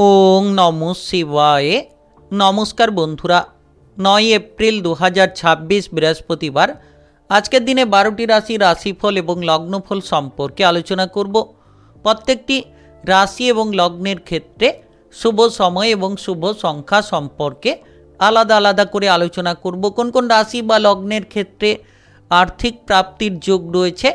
ওং নমঃ শিবায়। নমস্কার বন্ধুরা, 9 এপ্রিল 2026 বৃহস্পতিবার। আজকের দিনে 12টি রাশিফল এবং লগ্নফল সম্পর্কে আলোচনা করব। প্রত্যেকটি রাশি এবং লগ্নের ক্ষেত্রে শুভ সময় এবং শুভ সংখ্যা সম্পর্কে আলাদা আলাদা করে আলোচনা করব। কোন কোন রাশি বা লগ্নের ক্ষেত্রে আর্থিক প্রাপ্তির যোগ রয়েছে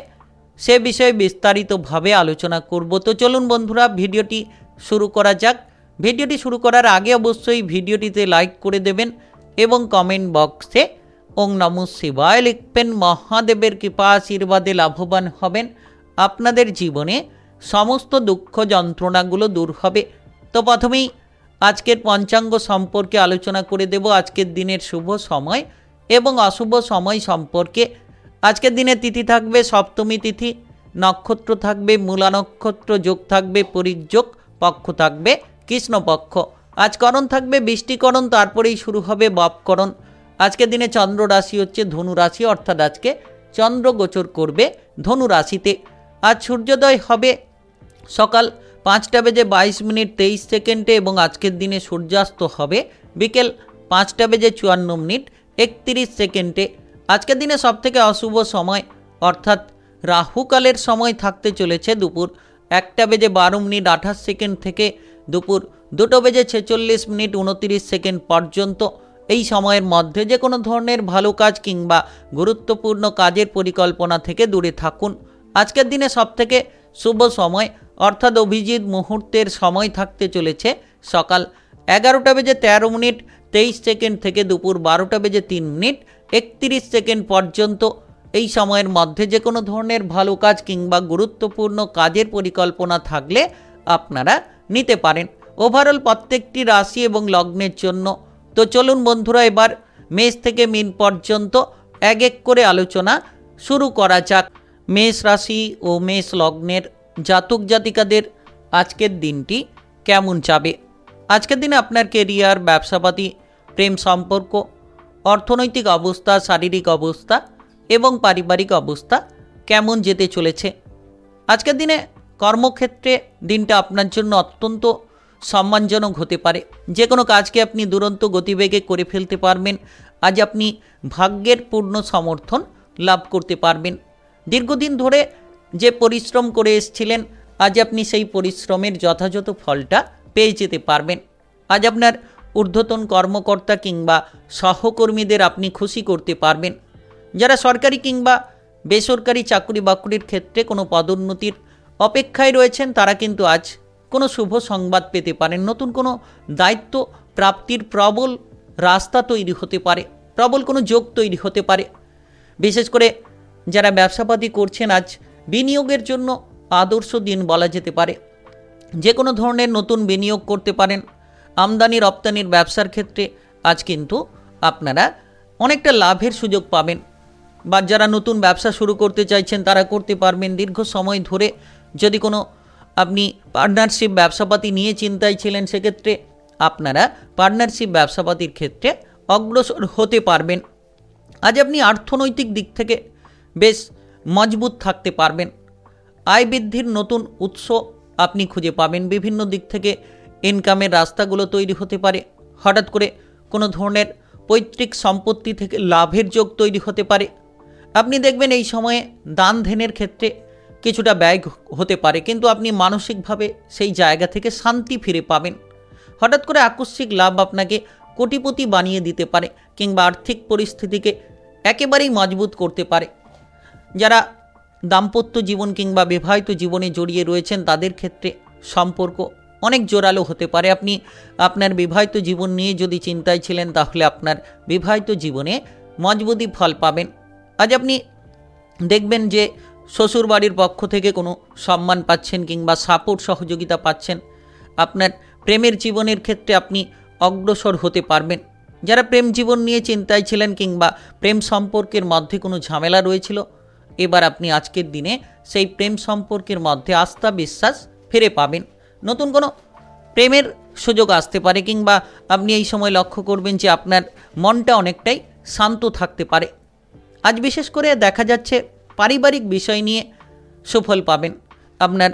সে বিষয়ে বিস্তারিতভাবে আলোচনা করব। তো চলুন বন্ধুরা, ভিডিওটি শুরু করা যাক। ভিডিওটি শুরু করার আগে অবশ্যই ভিডিওটিতে লাইক করে দেবেন এবং কমেন্ট বক্সে ওং নমঃ শিবায় লিখবেন। মহাদেবের কৃপা আশীর্বাদে লাভবান হবেন। আপনাদের জীবনে সমস্ত দুঃখ যন্ত্রণাগুলো দূর হবে। তো প্রথমেই আজকের পঞ্চাঙ্গ সম্পর্কে আলোচনা করে দেব। আজকের দিনের শুভ সময় এবং অশুভ সময় সম্পর্কে। আজকের দিনে তিথি থাকবে সপ্তমী তিথি, নক্ষত্র থাকবে মূলা নক্ষত্র, যোগ থাকবে পরিযোগ, পক্ষ থাকবে কৃষ্ণপক্ষ। আজ করণ থাকবে বৃষ্টিকরণ, তারপরেই শুরু হবে বপকরণ। আজকের দিনে চন্দ্র রাশি হচ্ছে ধনু রাশি, অর্থাৎ আজকে চন্দ্র গোচর করবে ধনু রাশিতে। আজ সূর্যোদয় হবে সকাল 5:22:23 এবং আজকের দিনে সূর্যাস্ত হবে বিকেল 5:54:31। আজকের দিনে সবথেকে অশুভ সময় অর্থাৎ রাহুকালের সময় থাকতে চলেছে দুপুর 1:12:28 থেকে দুপুর 2:46:29 পর্যন্ত। এই সময়ের মধ্যে যে কোনো ধরনের ভালো কাজ কিংবা গুরুত্বপূর্ণ কাজের পরিকল্পনা থেকে দূরে থাকুন। আজকের দিনে সবথেকে শুভ সময় অর্থাৎ অভিজিৎ মুহূর্তের সময় থাকতে চলেছে সকাল 11:13:23 থেকে দুপুর 12:03:31 পর্যন্ত। এই সময়ের মধ্যে যে কোনো ধরনের ভালো কাজ কিংবা গুরুত্বপূর্ণ কাজের পরিকল্পনা থাকলে আপনারা নিতে পারেন। ওভারঅল প্রত্যেকটি রাশি এবং লগ্নের জন্য। তো চলুন বন্ধুরা, এবার মেষ থেকে মীন পর্যন্ত এক এক করে আলোচনা শুরু করা যাক। মেষ রাশি ও মেষ লগ্নের জাতক জাতিকাদের আজকের দিনটি কেমন যাবে? আজকের দিনে আপনার কেরিয়ার, ব্যবসাপাতি, প্রেম সম্পর্ক, অর্থনৈতিক অবস্থা, শারীরিক অবস্থা এবং পারিবারিক অবস্থা কেমন যেতে চলেছে? আজকের দিনে কর্মক্ষেত্রে দিনটা আপনার জন্য অত্যন্ত সম্মানজনক হতে পারে। যে কোনো কাজকে আপনি দুরন্ত গতিবেগে করে ফেলতে পারবেন। আজ আপনি ভাগ্যের পূর্ণ সমর্থন লাভ করতে পারবেন। দীর্ঘদিন ধরে যে পরিশ্রম করে এসেছিলেন, আজ আপনি সেই পরিশ্রমের যথাযথ ফলটা পেয়ে যেতে পারবেন। আজ আপনার ঊর্ধ্বতন কর্মকর্তা কিংবা সহকর্মীদের আপনি খুশি করতে পারবেন। যারা সরকারি কিংবা বেসরকারি চাকরি বাকরির ক্ষেত্রে কোনো পদোন্নতির অপেক্ষায় রয়েছেন, তারা কিন্তু আজ কোনো শুভ সংবাদ পেতে পারেন। নতুন কোনো দায়িত্ব প্রাপ্তির প্রবল রাস্তা তৈরি হতে পারে, প্রবল কোনো যোগ তৈরি হতে পারে। বিশেষ করে যারা ব্যবসাপাতি করছেন, আজ বিনিয়োগের জন্য আদর্শ দিন বলা যেতে পারে। যে কোনো ধরনের নতুন বিনিয়োগ করতে পারেন। আমদানি রপ্তানির ব্যবসার ক্ষেত্রে আজ কিন্তু আপনারা অনেকটা লাভের সুযোগ পাবেন। বা যারা নতুন ব্যবসা শুরু করতে চাইছেন তারা করতে পারবেন। দীর্ঘ সময় ধরে যদি কোনো আপনি পার্টনারশিপ ব্যবসাপাতি নিয়ে চিন্তায় ছিলেন, সেক্ষেত্রে আপনারা পার্টনারশিপ ব্যবসাপাতির ক্ষেত্রে অগ্রসর হতে পারবেন। আজ আপনি অর্থনৈতিক দিক থেকে বেশ মজবুত থাকতে পারবেন। আয় বৃদ্ধির নতুন উৎস আপনি খুঁজে পাবেন। বিভিন্ন দিক থেকে ইনকামের রাস্তাগুলো তৈরি হতে পারে। হঠাৎ করে কোনো ধরনের পৈতৃক সম্পত্তি থেকে লাভের যোগ তৈরি হতে পারে। আপনি দেখবেন এই সময়ে দান ধ্যানের ক্ষেত্রে কিছুটা ব্যয় হতে পারে, কিন্তু আপনি মানসিকভাবে সেই জায়গা থেকে শান্তি ফিরে পাবেন। হঠাৎ করে আকস্মিক লাভ আপনাকে কোটিপতি বানিয়ে দিতে পারে কিংবা আর্থিক পরিস্থিতিকে একেবারেই মজবুত করতে পারে। যারা দাম্পত্য জীবন কিংবা বিবাহিত জীবনে জড়িয়ে রয়েছেন, তাদের ক্ষেত্রে সম্পর্ক অনেক জোরালো হতে পারে। আপনি আপনার বিবাহিত জীবন নিয়ে যদি চিন্তায় ছিলেন, তাহলে আপনার বিবাহিত জীবনে মজবুতি ফল পাবেন। আজ আপনি দেখবেন যে শ্বশুরবাড়ির পক্ষ থেকে কোনো সম্মান পাচ্ছেন কিংবা সাপোর্ট সহযোগিতা পাচ্ছেন। আপনার প্রেমের জীবনের ক্ষেত্রে আপনি অগ্রসর হতে পারবেন। যারা প্রেম জীবন নিয়ে চিন্তায় ছিলেন কিংবা প্রেম সম্পর্কের মধ্যে কোনো ঝামেলা রয়েছিল, এবার আপনি আজকের দিনে সেই প্রেম সম্পর্কের মধ্যে আস্থা বিশ্বাস ফিরে পাবেন। নতুন কোনো প্রেমের সুযোগ আসতে পারে কিংবা আপনি এই সময় লক্ষ্য করবেন যে আপনার মনটা অনেকটাই শান্ত থাকতে পারে। আজ বিশেষ করে দেখা যাচ্ছে পারিবারিক বিষয় নিয়ে সুফল পাবেন। আপনার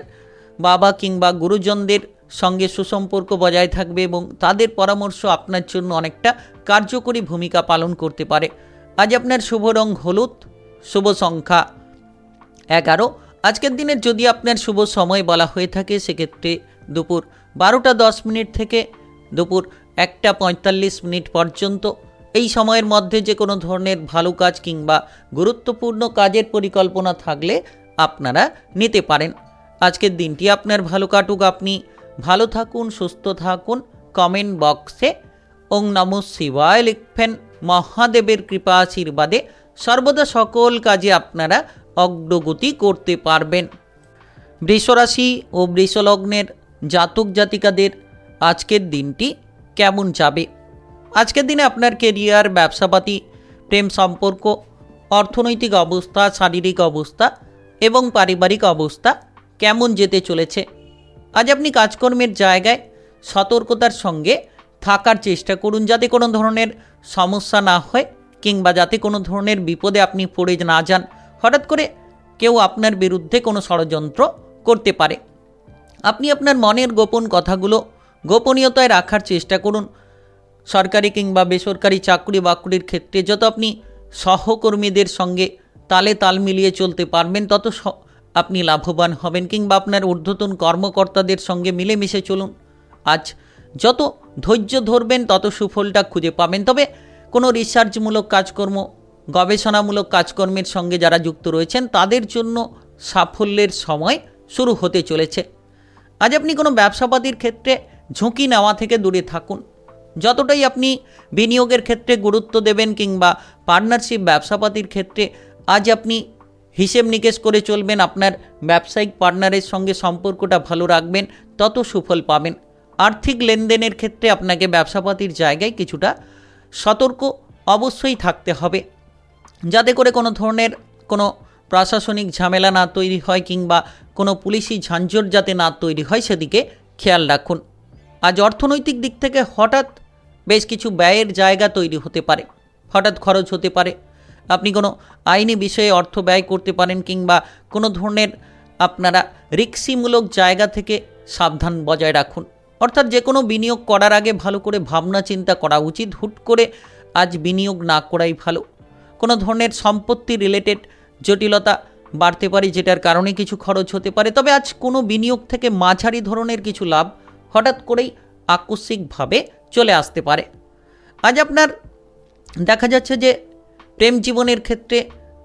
বাবা কিংবা গুরুজনদের সঙ্গে সুসম্পর্ক বজায় থাকবে এবং তাদের পরামর্শ আপনার জন্য অনেকটা কার্যকরী ভূমিকা পালন করতে পারে। আজ আপনার শুভ রং হলুদ, শুভ সংখ্যা 11। আজকের দিনের যদি আপনার শুভ সময় বলা হয়ে থাকে সেক্ষেত্রে দুপুর 12:10 থেকে দুপুর 1:45 পর্যন্ত। এই সময়ের মধ্যে যে কোনো ধরনের ভালো কাজ কিংবা গুরুত্বপূর্ণ কাজের পরিকল্পনা থাকলে আপনারা নিতে পারেন। আজকের দিনটি আপনার ভালো কাটুক, আপনি ভালো থাকুন, সুস্থ থাকুন। কমেন্ট বক্সে ওং নমঃ শিবায় লিখবেন। মহাদেবের কৃপা আশীর্বাদে সর্বদা সকল কাজে আপনারা অগ্রগতি করতে পারবেন। বৃষরাশি ও বৃষলগ্নের জাতক জাতিকাদের আজকের দিনটি কেমন যাবে? আজকের দিনে আপনার কেরিয়ার, ব্যবসাপাতি, প্রেম সম্পর্ক, অর্থনৈতিক অবস্থা, শারীরিক অবস্থা এবং পারিবারিক অবস্থা কেমন যেতে চলেছে? আজ আপনি কাজকর্মের জায়গায় সতর্কতার সঙ্গে থাকার চেষ্টা করুন, যাতে কোনো ধরনের সমস্যা না হয় কিংবা যাতে কোনো ধরনের বিপদে আপনি পড়ে না যান। হঠাৎ করে কেউ আপনার বিরুদ্ধে কোনো ষড়যন্ত্র করতে পারে। আপনি আপনার মনের গোপন কথাগুলো গোপনীয়তায় রাখার চেষ্টা করুন। সরকারি কিংবা বেসরকারি চাকরি বাকরির ক্ষেত্রে যত আপনি সহকর্মীদের সঙ্গে তালে তাল মিলিয়ে চলতে পারবেন তত আপনি লাভবান হবেন, কিংবা আপনার ঊর্ধ্বতন কর্মকর্তাদের সঙ্গে মিলেমিশে চলুন। আজ যত ধৈর্য ধরবেন তত সুফলটা খুঁজে পাবেন। তবে কোনো রিসার্চমূলক কাজকর্ম, গবেষণামূলক কাজকর্মের সঙ্গে যারা যুক্ত রয়েছেন তাদের জন্য সাফল্যের সময় শুরু হতে চলেছে। আজ আপনি কোনো ব্যবসাপাতির ক্ষেত্রে ঝুঁকি নেওয়া থেকে দূরে থাকুন। যতটাই আপনি বিনিয়োগের ক্ষেত্রে গুরুত্ব দেবেন কিংবা পার্টনারশিপ ব্যবসাপাতির ক্ষেত্রে আজ আপনি হিসেব নিকেশ করে চলবেন, আপনার ব্যবসায়িক পার্টনারের সঙ্গে সম্পর্কটা ভালো রাখবেন, তত সুফল পাবেন। আর্থিক লেনদেনের ক্ষেত্রে আপনাকে ব্যবসাপাতির জায়গায় কিছুটা সতর্ক অবশ্যই থাকতে হবে, যাতে করে কোনো ধরনের কোনো প্রশাসনিক ঝামেলা না তৈরি হয় কিংবা কোনো পুলিশি ঝাঞ্ঝট যাতে না তৈরি হয় সেদিকে খেয়াল রাখুন। আজ অর্থনৈতিক দিক থেকে হঠাৎ বেশ কিছু ব্যয়ের জায়গা তৈরি হতে পারে, হঠাৎ খরচ হতে পারে। আপনি কোনো আইনি বিষয়ে অর্থ ব্যয় করতে পারেন কিংবা কোনো ধরনের আপনারা রিস্কিমূলক জায়গা থেকে সাবধান বজায় রাখুন। অর্থাৎ যে কোনো বিনিয়োগ করার আগে ভালো করে ভাবনা চিন্তা করা উচিত। হুট করে আজ বিনিয়োগ না করাই ভালো। কোনো ধরনের সম্পত্তি রিলেটেড জটিলতা বাড়তে পারে, যেটার কারণে কিছু খরচ হতে পারে। তবে আজ কোনো বিনিয়োগ থেকে মাঝারি ধরনের কিছু লাভ হঠাৎ করেই আকস্মিকভাবে চলে আসতে পারে। আজ আপনার দেখা যাচ্ছে যে প্রেম জীবনের ক্ষেত্রে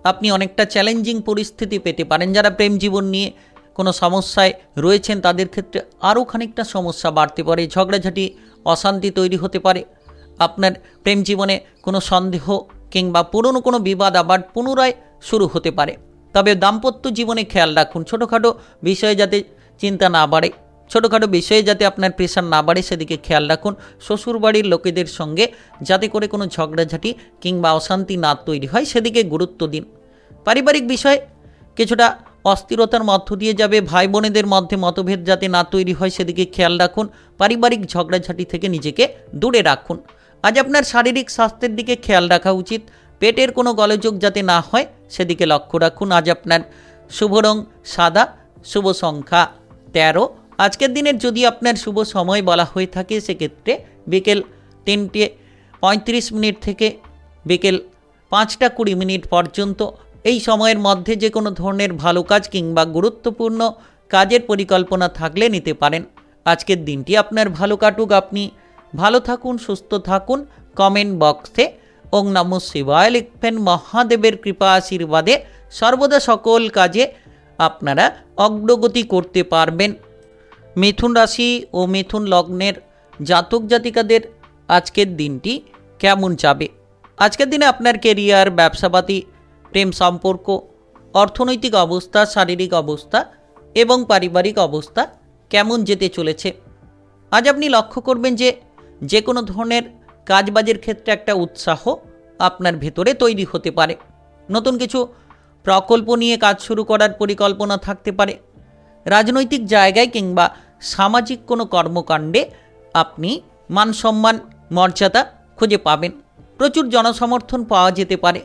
আপনি অনেকটা চ্যালেঞ্জিং পরিস্থিতি পেতে পারেন। যারা প্রেম জীবন নিয়ে কোনো সমস্যায় রয়েছেন তাদের ক্ষেত্রে আরও খানিকটা সমস্যা বাড়তে পারে, ঝগড়াঝাটি, অশান্তি তৈরি হতে পারে। আপনার প্রেম জীবনে কোনো সন্দেহ কিংবা পুরনো কোনো বিবাদ আবার পুনরায় শুরু হতে পারে। তবে দাম্পত্য জীবনে খেয়াল রাখুন, ছোটোখাটো বিষয়ে যাতে চিন্তা না বাড়ে, ছোটোখাটো বিষয়ে যাতে আপনার প্রেশার না বাড়ে সেদিকে খেয়াল রাখুন। শ্বশুরবাড়ির লোকেদের সঙ্গে যাতে করে কোনো ঝগড়াঝাটি কিংবা অশান্তি না তৈরি হয় সেদিকে গুরুত্ব দিন। পারিবারিক বিষয়ে কিছুটা অস্থিরতার মধ্য দিয়ে যাবে। ভাই বোনেদের মধ্যে মতভেদ যাতে না তৈরি হয় সেদিকে খেয়াল রাখুন। পারিবারিক ঝগড়াঝাটি থেকে নিজেকে দূরে রাখুন। আজ আপনার শারীরিক স্বাস্থ্যের দিকে খেয়াল রাখা উচিত। পেটের কোনো গোলযোগ যাতে না হয় সেদিকে লক্ষ্য রাখুন। আজ আপনার শুভ রং সাদা, শুভ সংখ্যা 13। আজকের দিনের যদি আপনার শুভ সময় বলা হয়ে থাকে সেক্ষেত্রে বিকেল 3:35 থেকে বিকেল 5:20 পর্যন্ত। এই সময়ের মধ্যে যে কোনো ধরনের ভালো কাজ কিংবা গুরুত্বপূর্ণ কাজের পরিকল্পনা থাকলে নিতে পারেন। আজকের দিনটি আপনার ভালো কাটুক, আপনি ভালো থাকুন, সুস্থ থাকুন। কমেন্ট বক্সে ওং নমঃ শিবায় লিখবেন। মহাদেবের কৃপা আশীর্বাদে সর্বদা সকল কাজে আপনারা অগ্রগতি করতে পারবেন। মিথুন রাশি ও মিথুন লগ্নের জাতক জাতিকাদের আজকের দিনটি কেমন যাবে? আজকের দিনে আপনার কেরিয়ার, ব্যবসাপাতি, প্রেম সম্পর্ক, অর্থনৈতিক অবস্থা, শারীরিক অবস্থা এবং পারিবারিক অবস্থা কেমন যেতে চলেছে? আজ আপনি লক্ষ্য করবেন যে কোনো ধরনের কাজবাজের ক্ষেত্রে একটা উৎসাহ আপনার ভেতরে তৈরি হতে পারে। নতুন কিছু প্রকল্প নিয়ে কাজ শুরু করার পরিকল্পনা থাকতে পারে। রাজনৈতিক জায়গায় কিংবা সামাজিক কোনো কর্মকাণ্ডে আপনি মান সম্মান, মর্যাদা খুঁজে পাবেন। প্রচুর জনসমর্থন পাওয়া যেতে পারে।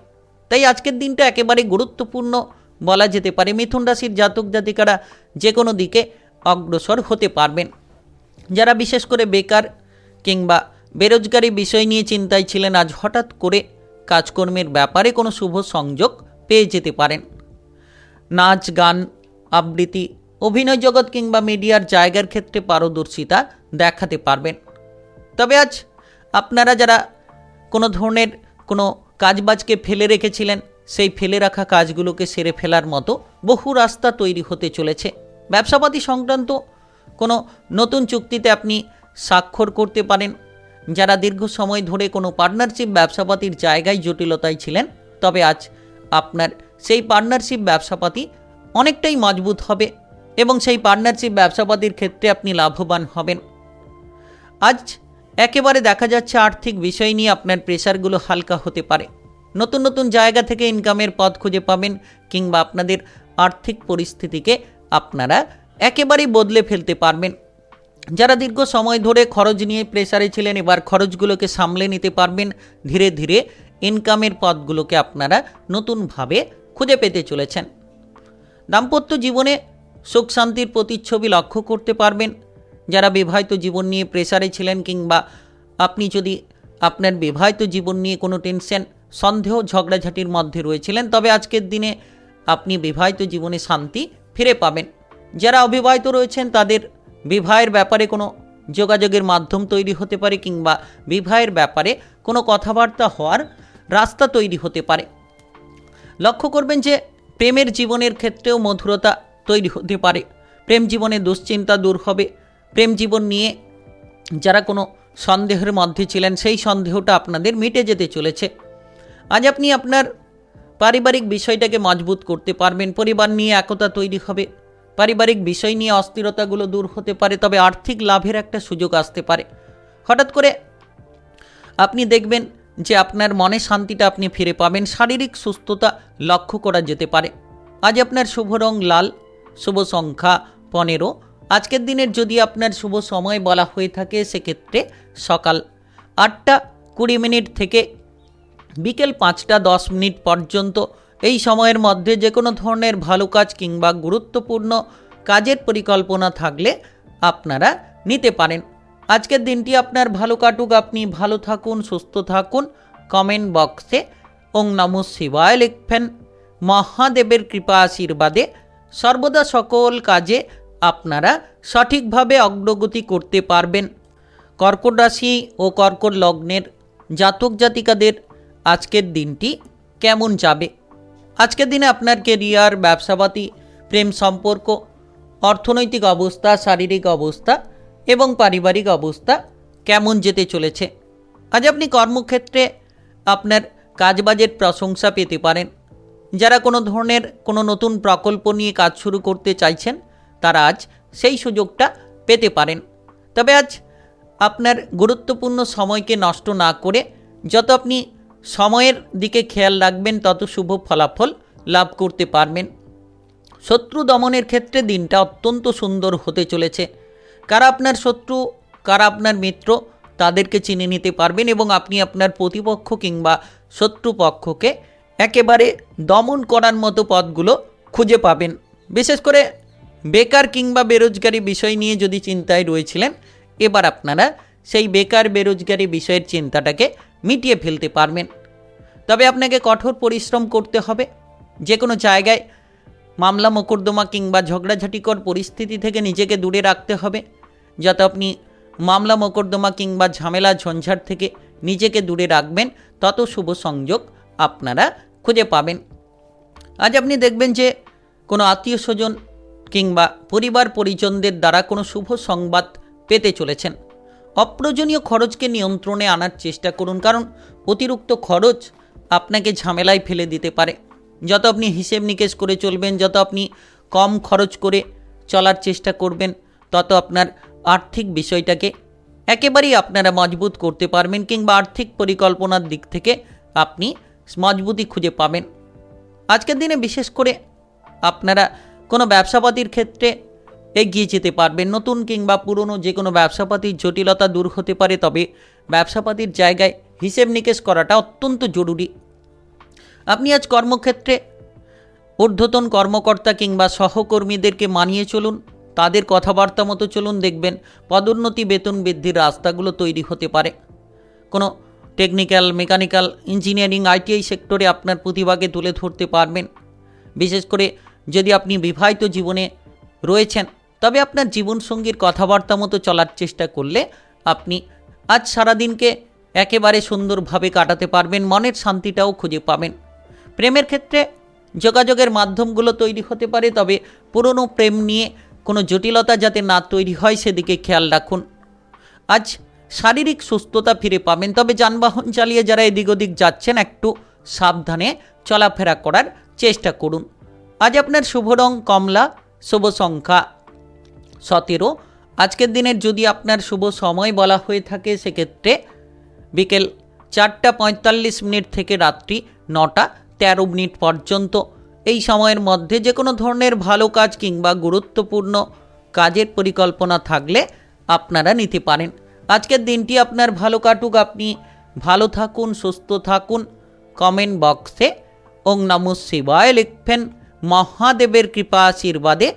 তাই আজকের দিনটা একেবারে গুরুত্বপূর্ণ বলা যেতে পারে। মিথুন রাশির জাতক জাতিকারা যে কোনো দিকে অগ্রসর হতে পারবেন। যারা বিশেষ করে বেকার কিংবা বেরোজগারি বিষয় নিয়ে চিন্তায় ছিলেন, আজ হঠাৎ করে কাজকর্মের ব্যাপারে কোনো শুভ সংযোগ পেয়ে যেতে পারেন। নাচ, গান, আবৃত্তি, অভিনয় জগৎ কিংবা মিডিয়ার জায়গার ক্ষেত্রে পারদর্শিতা দেখাতে পারবেন। তবে আজ আপনারা যারা কোনো ধরনের কোনো কাজবাজকে ফেলে রেখেছিলেন, সেই ফেলে রাখা কাজগুলোকে সেরে ফেলার মতো বহু রাস্তা তৈরি হতে চলেছে। ব্যবসাপাতি সংক্রান্ত কোনো নতুন চুক্তিতে আপনি স্বাক্ষর করতে পারেন। যারা দীর্ঘ সময় ধরে কোনো পার্টনারশিপ ব্যবসাপাতির জায়গায় জটিলতায় ছিলেন, তবে আজ আপনার সেই পার্টনারশিপ ব্যবসাপাতি অনেকটাই মজবুত হবে এবং সেই পার্টনারশিপ ব্যবসাপাতির ক্ষেত্রে আপনি লাভবান হবেন। আজ একেবারে দেখা যাচ্ছে আর্থিক বিষয় নিয়ে আপনার প্রেশারগুলো হালকা হতে পারে। নতুন নতুন জায়গা থেকে ইনকামের পথ খুঁজে পাবেন কিংবা আপনাদের আর্থিক পরিস্থিতিকে আপনারা একেবারেই বদলে ফেলতে পারবেন। যারা দীর্ঘ সময় ধরে খরচ নিয়ে প্রেসারে ছিলেন, এবার খরচগুলোকে সামলে নিতে পারবেন। ধীরে ধীরে ইনকামের পথগুলোকে আপনারা নতুনভাবে খুঁজে পেতে চলেছেন। দাম্পত্য জীবনে সুখ শান্তির প্রতিচ্ছবি লক্ষ্য করতে পারবেন। যারা বিবাহিত জীবন নিয়ে প্রেসারে ছিলেন কিংবা আপনি যদি আপনার বিবাহিত জীবন নিয়ে কোনো টেনশন, সন্দেহ, ঝগড়াঝাটির মধ্যে রয়েছিলেন, তবে আজকের দিনে আপনি বিবাহিত জীবনে শান্তি ফিরে পাবেন। যারা অবিবাহিত রয়েছেন তাদের বিবাহের ব্যাপারে কোনো যোগাযোগের মাধ্যম তৈরি হতে পারে কিংবা বিবাহের ব্যাপারে কোনো কথাবার্তা হওয়ার রাস্তা তৈরি হতে পারে। লক্ষ্য করবেন যে প্রেমের জীবনের ক্ষেত্রেও মধুরতা তৈরি হতে পারে। প্রেম জীবনে দুশ্চিন্তা দূর হবে। প্রেম জীবন নিয়ে যারা কোনো সন্দেহের মধ্যে ছিলেন, সেই সন্দেহটা আপনাদের মিটে যেতে চলেছে। আজ আপনি আপনার পারিবারিক বিষয়টাকে মজবুত করতে পারবেন। পরিবার নিয়ে একতা তৈরি হবে। পারিবারিক বিষয় নিয়ে অস্থিরতাগুলো দূর হতে পারে। তবে আর্থিক লাভের একটা সুযোগ আসতে পারে। হঠাৎ করে আপনি দেখবেন যে আপনার মনে শান্তিটা আপনি ফিরে পাবেন। শারীরিক সুস্থতা লক্ষ্য করা যেতে পারে। আজ আপনার শুভ রং লাল, শুভ সংখ্যা 15। আজকের দিনের যদি আপনার শুভ সময় বলা হয়ে থাকে, সেক্ষেত্রে সকাল 8:20 থেকে বিকেল 5:10 পর্যন্ত। এই সময়ের মধ্যে যে কোনো ধরনের ভালো কাজ কিংবা গুরুত্বপূর্ণ কাজের পরিকল্পনা থাকলে আপনারা নিতে পারেন। আজকের দিনটি আপনার ভালো কাটুক। আপনি ভালো থাকুন, সুস্থ থাকুন। কমেন্ট বক্সে ওং নমঃ শিবায় লিখবেন। মহাদেবের কৃপা আশীর্বাদে সর্বদা সকল কাজে আপনারা সঠিকভাবে অগ্রগতি করতে পারবেন। কর্কট রাশি ও কর্কট লগ্নের জাতক জাতিকাদের আজকের দিনটি কেমন যাবে? আজকের দিনে আপনার কেরিয়ার, ব্যবসাপাতি, প্রেম সম্পর্ক, অর্থনৈতিক অবস্থা, শারীরিক অবস্থা এবং পারিবারিক অবস্থা কেমন যেতে চলেছে? আজ আপনি কর্মক্ষেত্রে আপনার কাজবাজের প্রশংসা পেতে পারেন। যারা কোনো ধরনের কোনো নতুন প্রকল্প নিয়ে কাজ শুরু করতে চাইছেন, তারা আজ সেই সুযোগটা পেতে পারেন। তবে আজ আপনার গুরুত্বপূর্ণ সময়কে নষ্ট না করে যত আপনি সময়ের দিকে খেয়াল রাখবেন, তত শুভ ফলাফল লাভ করতে পারবেন। শত্রু দমনের ক্ষেত্রে দিনটা অত্যন্ত সুন্দর হতে চলেছে। কারা আপনার শত্রু, কারা আপনার মিত্র, তাদেরকে চিনে নিতে পারবেন এবং আপনি আপনার প্রতিপক্ষ কিংবা শত্রুপক্ষকে একেবারে দমন করার মতো পথগুলো খুঁজে পাবেন। বিশেষ করে বেকার কিংবা বেরোজগারি বিষয় নিয়ে যদি চিন্তায় রয়েছিলেন, এবার আপনারা সেই বেকার বেরোজগারি বিষয়ের চিন্তাটাকে মিটিয়ে ফেলতে পারবেন। তবে আপনাকে কঠোর পরিশ্রম করতে হবে। যে কোনো জায়গায় মামলা মোকদ্দমা কিংবা ঝগড়াঝাটিকর পরিস্থিতি থেকে নিজেকে দূরে রাখতে হবে। যাতে আপনি মামলা মোকদ্দমা কিংবা ঝামেলা ঝঞ্ঝাট থেকে নিজেকে দূরে রাখবেন, তত শুভ সংযোগ আপনারা খুঁজে পাবেন। আজ আপনি দেখবেন যে কোনো আত্মীয় স্বজন কিংবা পরিবার পরিজনদের দ্বারা কোনো শুভ সংবাদ পেতে চলেছেন। অপ্রয়োজনীয় খরচকে নিয়ন্ত্রণে আনার চেষ্টা করুন, কারণ অতিরিক্ত খরচ আপনাকে ঝামেলায় ফেলে দিতে পারে। যত আপনি হিসেব নিকেশ করে চলবেন, যত আপনি কম খরচ করে চলার চেষ্টা করবেন, তত আপনার আর্থিক বিষয়টাকে একেবারেই আপনারা মজবুত করতে পারবেন কিংবা আর্থিক পরিকল্পনার দিক থেকে আপনি মজবুতি খুঁজে পাবেন। আজকের দিনে বিশেষ করে আপনারা কোনো ব্যবসাপাতির ক্ষেত্রে এগিয়ে যেতে পারবেন। নতুন কিংবা পুরনো যে কোনো ব্যবসাপাতির জটিলতা দূর হতে পারে। তবে ব্যবসাপাতির জায়গায় হিসেব নিকেশ করাটা অত্যন্ত জরুরি। আপনি আজ কর্মক্ষেত্রে ঊর্ধ্বতন কর্মকর্তা কিংবা সহকর্মীদেরকে মানিয়ে চলুন। তাদের কথাবার্তা মতো চলুন, দেখবেন পদোন্নতি, বেতন বৃদ্ধির রাস্তাগুলো তৈরি হতে পারে। কোনো টেকনিক্যাল, মেকানিক্যাল, ইঞ্জিনিয়ারিং, আইটিআই সেক্টরে আপনার প্রতিভাকে তুলে ধরতে পারবেন। বিশেষ করে যদি আপনি বিবাহিত জীবনে রয়েছেন, তবে আপনার জীবনসঙ্গীর কথাবার্তা মতো চলার চেষ্টা করলে আপনি আজ সারাদিনকে একেবারে সুন্দরভাবে কাটাতে পারবেন, মনের শান্তিটাও খুঁজে পাবেন। প্রেমের ক্ষেত্রে যোগাযোগের মাধ্যমগুলো তৈরি হতে পারে, তবে পুরনো প্রেম নিয়ে কোনো জটিলতা যাতে না তৈরি হয় সেদিকে খেয়াল রাখুন। আজ শারীরিক সুস্থতা ফিরে পাবেন, তবে যানবাহন চালিয়ে যারা এদিক ওদিক যাচ্ছেন একটু সাবধানে চলাফেরা করার চেষ্টা করুন। আজ আপনার শুভ রং কমলা, শুভ সংখ্যা 17। আজকের দিনের যদি আপনার শুভ সময় বলা হয়ে থাকে সেক্ষেত্রে বিকেল 4:45 থেকে রাত্রি 9:13 পর্যন্ত। এই সময়ের মধ্যে যে কোনো ধরনের ভালো কাজ কিংবা গুরুত্বপূর্ণ কাজের পরিকল্পনা থাকলে আপনারা নিতে পারেন। আজকের দিনটি আপনার ভালো কাটুক, আপনি ভালো থাকুন, সুস্থ থাকুন। কমেন্ট বক্সে ওং নমঃ শিবায় লিখবেন। মহাদেবের কৃপা আশীর্বাদে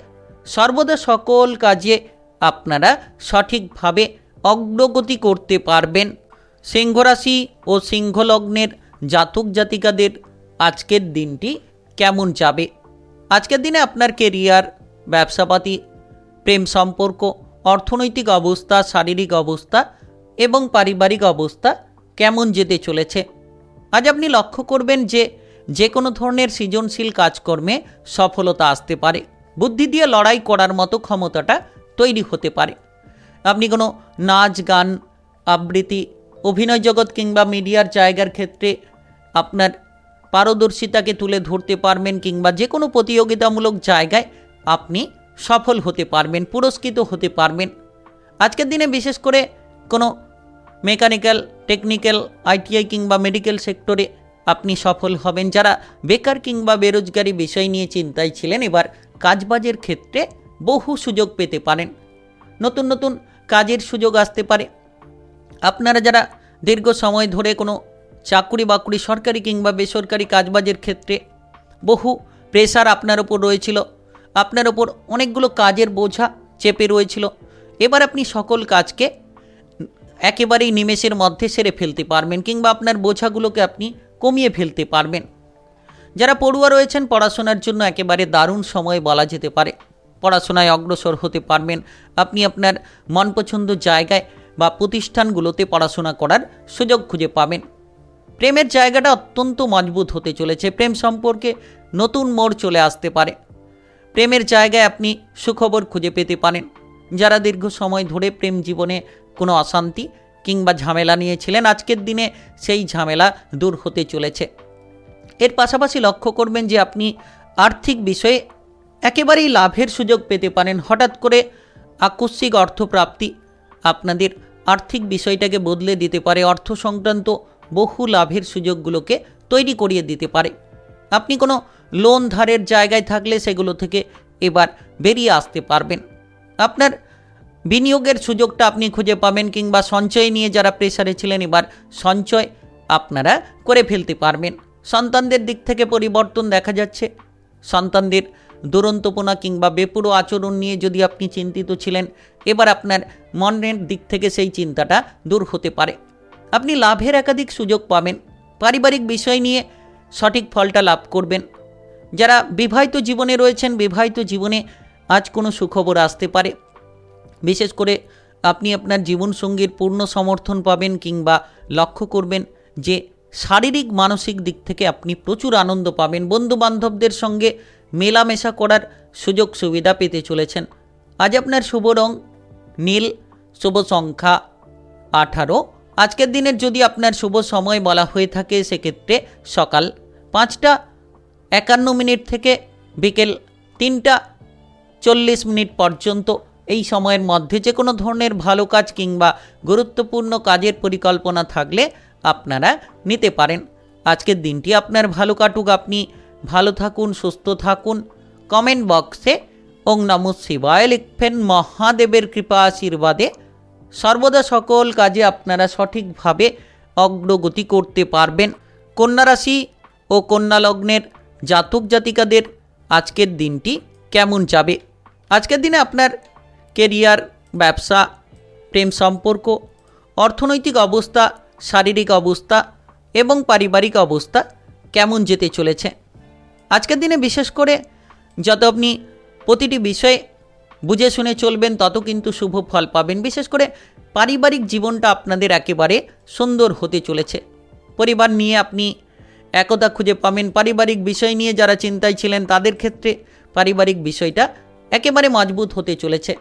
সর্বদা সকল কাজে আপনারা সঠিকভাবে অগ্রগতি করতে পারবেন। সিংহ রাশি ও সিংহ লগ্নের জাতক জাতিকাদের আজকের দিনটি কেমন যাবে? আজকের দিনে আপনার কেরিয়ার, ব্যবসাপাতি, প্রেম সম্পর্ক, অর্থনৈতিক অবস্থা, শারীরিক অবস্থা এবং পারিবারিক অবস্থা কেমন যেতে চলেছে? আজ আপনি লক্ষ্য করবেন যে কোনো ধরনের সৃজনশীল কাজকর্মে সফলতা আসতে পারে। বুদ্ধি দিয়ে লড়াই করার মতো ক্ষমতাটা তৈরি হতে পারে। আপনি কোনো নাচ, গান, আবৃত্তি, অভিনয় জগৎ কিংবা মিডিয়ার জায়গার ক্ষেত্রে আপনার পারদর্শিতাকে তুলে ধরতে পারবেন, কিংবা যে কোনো প্রতিযোগিতামূলক জায়গায় আপনি সফল হতে পারবেন, পুরস্কৃত হতে পারবেন। আজকের দিনে বিশেষ করে কোনো মেকানিক্যাল, টেকনিক্যাল, আইটিআই কিংবা মেডিকেল সেক্টরে আপনি সফল হবেন। যারা বেকার কিংবা বেরোজগারি বিষয় নিয়ে চিন্তায় ছিলেন, এবার কাজবাজের ক্ষেত্রে বহু সুযোগ পেতে পারেন। নতুন নতুন কাজের সুযোগ আসতে পারে। আপনারা যারা দীর্ঘ সময় ধরে কোনো চাকরি বাকরি, সরকারি কিংবা বেসরকারি কাজবাজের ক্ষেত্রে বহু প্রেশার আপনার ওপর রয়েছিল, আপনার ওপর অনেকগুলো কাজের বোঝা চেপে রয়েছিল, এবার আপনি সকল কাজকে একেবারেই নিমেষের মধ্যে সেরে ফেলতে পারবেন, কিংবা আপনার বোঝাগুলোকে আপনি কমিয়ে ফেলতে পারবেন। যারা পড়ুয়া রয়েছেন, পড়াশোনার জন্য একেবারে দারুণ সময় বলা যেতে পারে। পড়াশোনায় অগ্রসর হতে পারবেন। আপনি আপনার মনপছন্দ জায়গায় বা প্রতিষ্ঠানগুলোতে পড়াশোনা করার সুযোগ খুঁজে পাবেন। প্রেমের জায়গাটা অত্যন্ত মজবুত হতে চলেছে। প্রেম সম্পর্কে নতুন মোড় চলে আসতে পারে। প্রেমের জায়গায় আপনি সুখবর খুঁজে পেতে পারেন। যারা দীর্ঘ সময় ধরে প্রেম জীবনে কোনো অশান্তি কিংবা ঝামেলা নিয়েছিলেন, আজকের দিনে সেই ঝামেলা দূর হতে চলেছে। এর পাশাপাশি লক্ষ্য করবেন যে আপনি আর্থিক বিষয়ে একেবারেই লাভের সুযোগ পেতে পারেন। হঠাৎ করে আকস্মিক অর্থপ্রাপ্তি আপনাদের আর্থিক বিষয়টাকে বদলে দিতে পারে। অর্থ সংক্রান্ত বহু লাভের সুযোগগুলোকে তৈরি করিয়ে দিতে পারে। আপনি কোনো লোন ধারের জায়গায় থাকলে সেগুলো থেকে এবার বেরিয়ে আসতে পারবেন। আপনার বিনিয়োগের সুযোগটা আপনি খুঁজে পাবেন, কিংবা সঞ্চয় নিয়ে যারা প্রেসারে ছিলেন, এবার সঞ্চয় আপনারা করে ফেলতে পারবেন। সন্তানদের দিক থেকে পরিবর্তন দেখা যাচ্ছে। সন্তানদের দুরন্তপনা কিংবা বেপুরো আচরণ নিয়ে যদি আপনি চিন্তিত ছিলেন, এবার আপনার মনের দিক থেকে সেই চিন্তাটা দূর হতে পারে। আপনি লাভের একাধিক সুযোগ পাবেন। পারিবারিক বিষয় নিয়ে সঠিক ফলটা লাভ করবেন। যারা বিবাহিত জীবনে রয়েছেন, বিবাহিত জীবনে আজ কোনো সুখবর আসতে পারে। বিশেষ করে আপনি আপনার জীবনসঙ্গীর পূর্ণ সমর্থন পাবেন, কিংবা লক্ষ্য করবেন যে শারীরিক মানসিক দিক থেকে আপনি প্রচুর আনন্দ পাবেন। বন্ধুবান্ধবদের সঙ্গে মেলামেশা করার সুযোগ সুবিধা পেতে চলেছেন। আজ আপনার শুভ রং নীল, শুভ সংখ্যা 18। আজকের দিনের যদি আপনার শুভ সময় বলা হয়ে থাকে সেক্ষেত্রে সকাল 5:51 থেকে বিকেল 3:40 পর্যন্ত। এই সময়ের মধ্যে যে কোনো ধরনের ভালো কাজ কিংবা গুরুত্বপূর্ণ কাজের পরিকল্পনা থাকলে আপনারা নিতে পারেন। আজকের দিনটি আপনার ভালো কাটুক, আপনি ভালো থাকুন, সুস্থ থাকুন। কমেন্ট বক্সে ওং নমঃ শিবায় লিখবেন। মহাদেবের কৃপা আশীর্বাদে সর্বদা সকল কাজে আপনারা সঠিকভাবে অগ্রগতি করতে পারবেন। কন্যা রাশি ও কন্যা লগ্নের জাতক জাতিকাদের আজকের দিনটি কেমন যাবে? আজকের দিনে আপনার কেরিয়ার, ব্যবসা, প্রেম সম্পর্ক, অর্থনৈতিক অবস্থা, শারীরিক অবস্থা এবং পারিবারিক অবস্থা কেমন যেতে চলেছে। আজকের দিনে বিশেষ করে যত আপনি প্রতিটি বিষয়ে বুঝে শুনে চলবেন তত কিন্তু শুভ ফল পাবেন। বিশেষ করে পারিবারিক জীবনটা আপনাদের একেবারে সুন্দর হতে চলেছে। পরিবার নিয়ে আপনি একতা খুঁজে পাবেন। পারিবারিক বিষয় নিয়ে যারা চিন্তায় ছিলেন তাদের ক্ষেত্রে পারিবারিক বিষয়টা একেবারে মজবুত হতে চলেছে।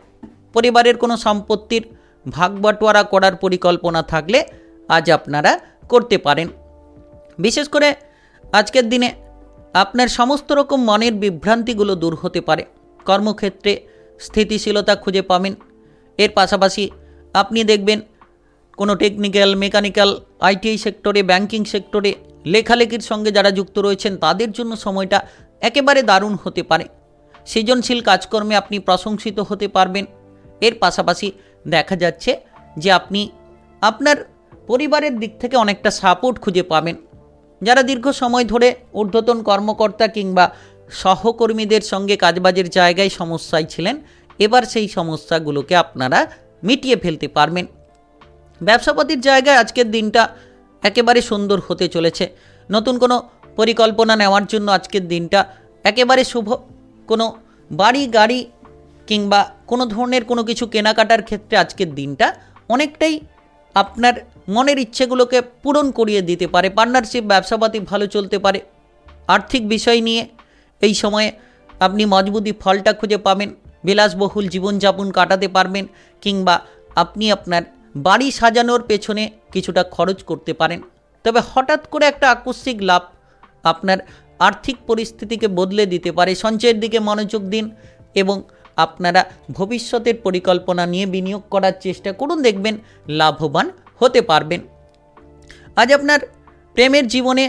পরিবারের কোনো সম্পত্তির ভাগ বাটোয়ারা করার পরিকল্পনা থাকলে আজ আপনারা করতে পারেন। বিশেষ করে আজকের দিনে আপনার সমস্ত রকম মনের বিভ্রান্তিগুলো দূর হতে পারে। কর্মক্ষেত্রে স্থিতিশীলতা খুঁজে পাবেন। এর পাশাপাশি আপনি দেখবেন কোনো টেকনিক্যাল, মেকানিক্যাল, আইটিআই সেক্টরে, ব্যাংকিং সেক্টরে, লেখালেখির সঙ্গে যারা যুক্ত রয়েছেন তাদের জন্য সময়টা একেবারে দারুণ হতে পারে। সৃজনশীল কাজকর্মে আপনি প্রশংসিত হতে পারবেন। এর পাশাপাশি দেখা যাচ্ছে যে আপনি আপনার পরিবারের দিক থেকে অনেকটা সাপোর্ট খুঁজে পাবেন। যারা দীর্ঘ সময় ধরে ঊর্ধ্বতন কর্মকর্তা কিংবা সহকর্মীদের সঙ্গে কাজবাজের জায়গায় সমস্যায় ছিলেন, এবার সেই সমস্যাগুলোকে আপনারা মিটিয়ে ফেলতে পারবেন। ব্যবসাপাতির জায়গায় আজকের দিনটা একেবারে সুন্দর হতে চলেছে। নতুন কোনো পরিকল্পনা নেওয়ার জন্য আজকের দিনটা একেবারে শুভ। কোনো বাড়ি, গাড়ি কিংবা কোনো ধরনের কোনো কিছু কেনাকাটার ক্ষেত্রে আজকের দিনটা অনেকটাই আপনার মনের ইচ্ছেগুলোকে পূরণ করিয়ে দিতে পারে। পার্টনারশিপ, ব্যবসাপাতি ভালো চলতে পারে। আর্থিক বিষয় নিয়ে এই সময়ে আপনি মজবুতি ফলটা খুঁজে পাবেন। বিলাসবহুল জীবনযাপন কাটাতে পারবেন কিংবা আপনি আপনার বাড়ি সাজানোর পেছনে কিছুটা খরচ করতে পারেন। তবে হঠাৎ করে একটা আকস্মিক লাভ আপনার আর্থিক পরিস্থিতিকে বদলে দিতে পারে। সঞ্চয়ের দিকে মনোযোগ দিন এবং আপনারা ভবিষ্যতের পরিকল্পনা নিয়ে বিনিয়োগ করার চেষ্টা করুন, দেখবেন লাভবান হতে পারবেন। আজ আপনার প্রেমের জীবনে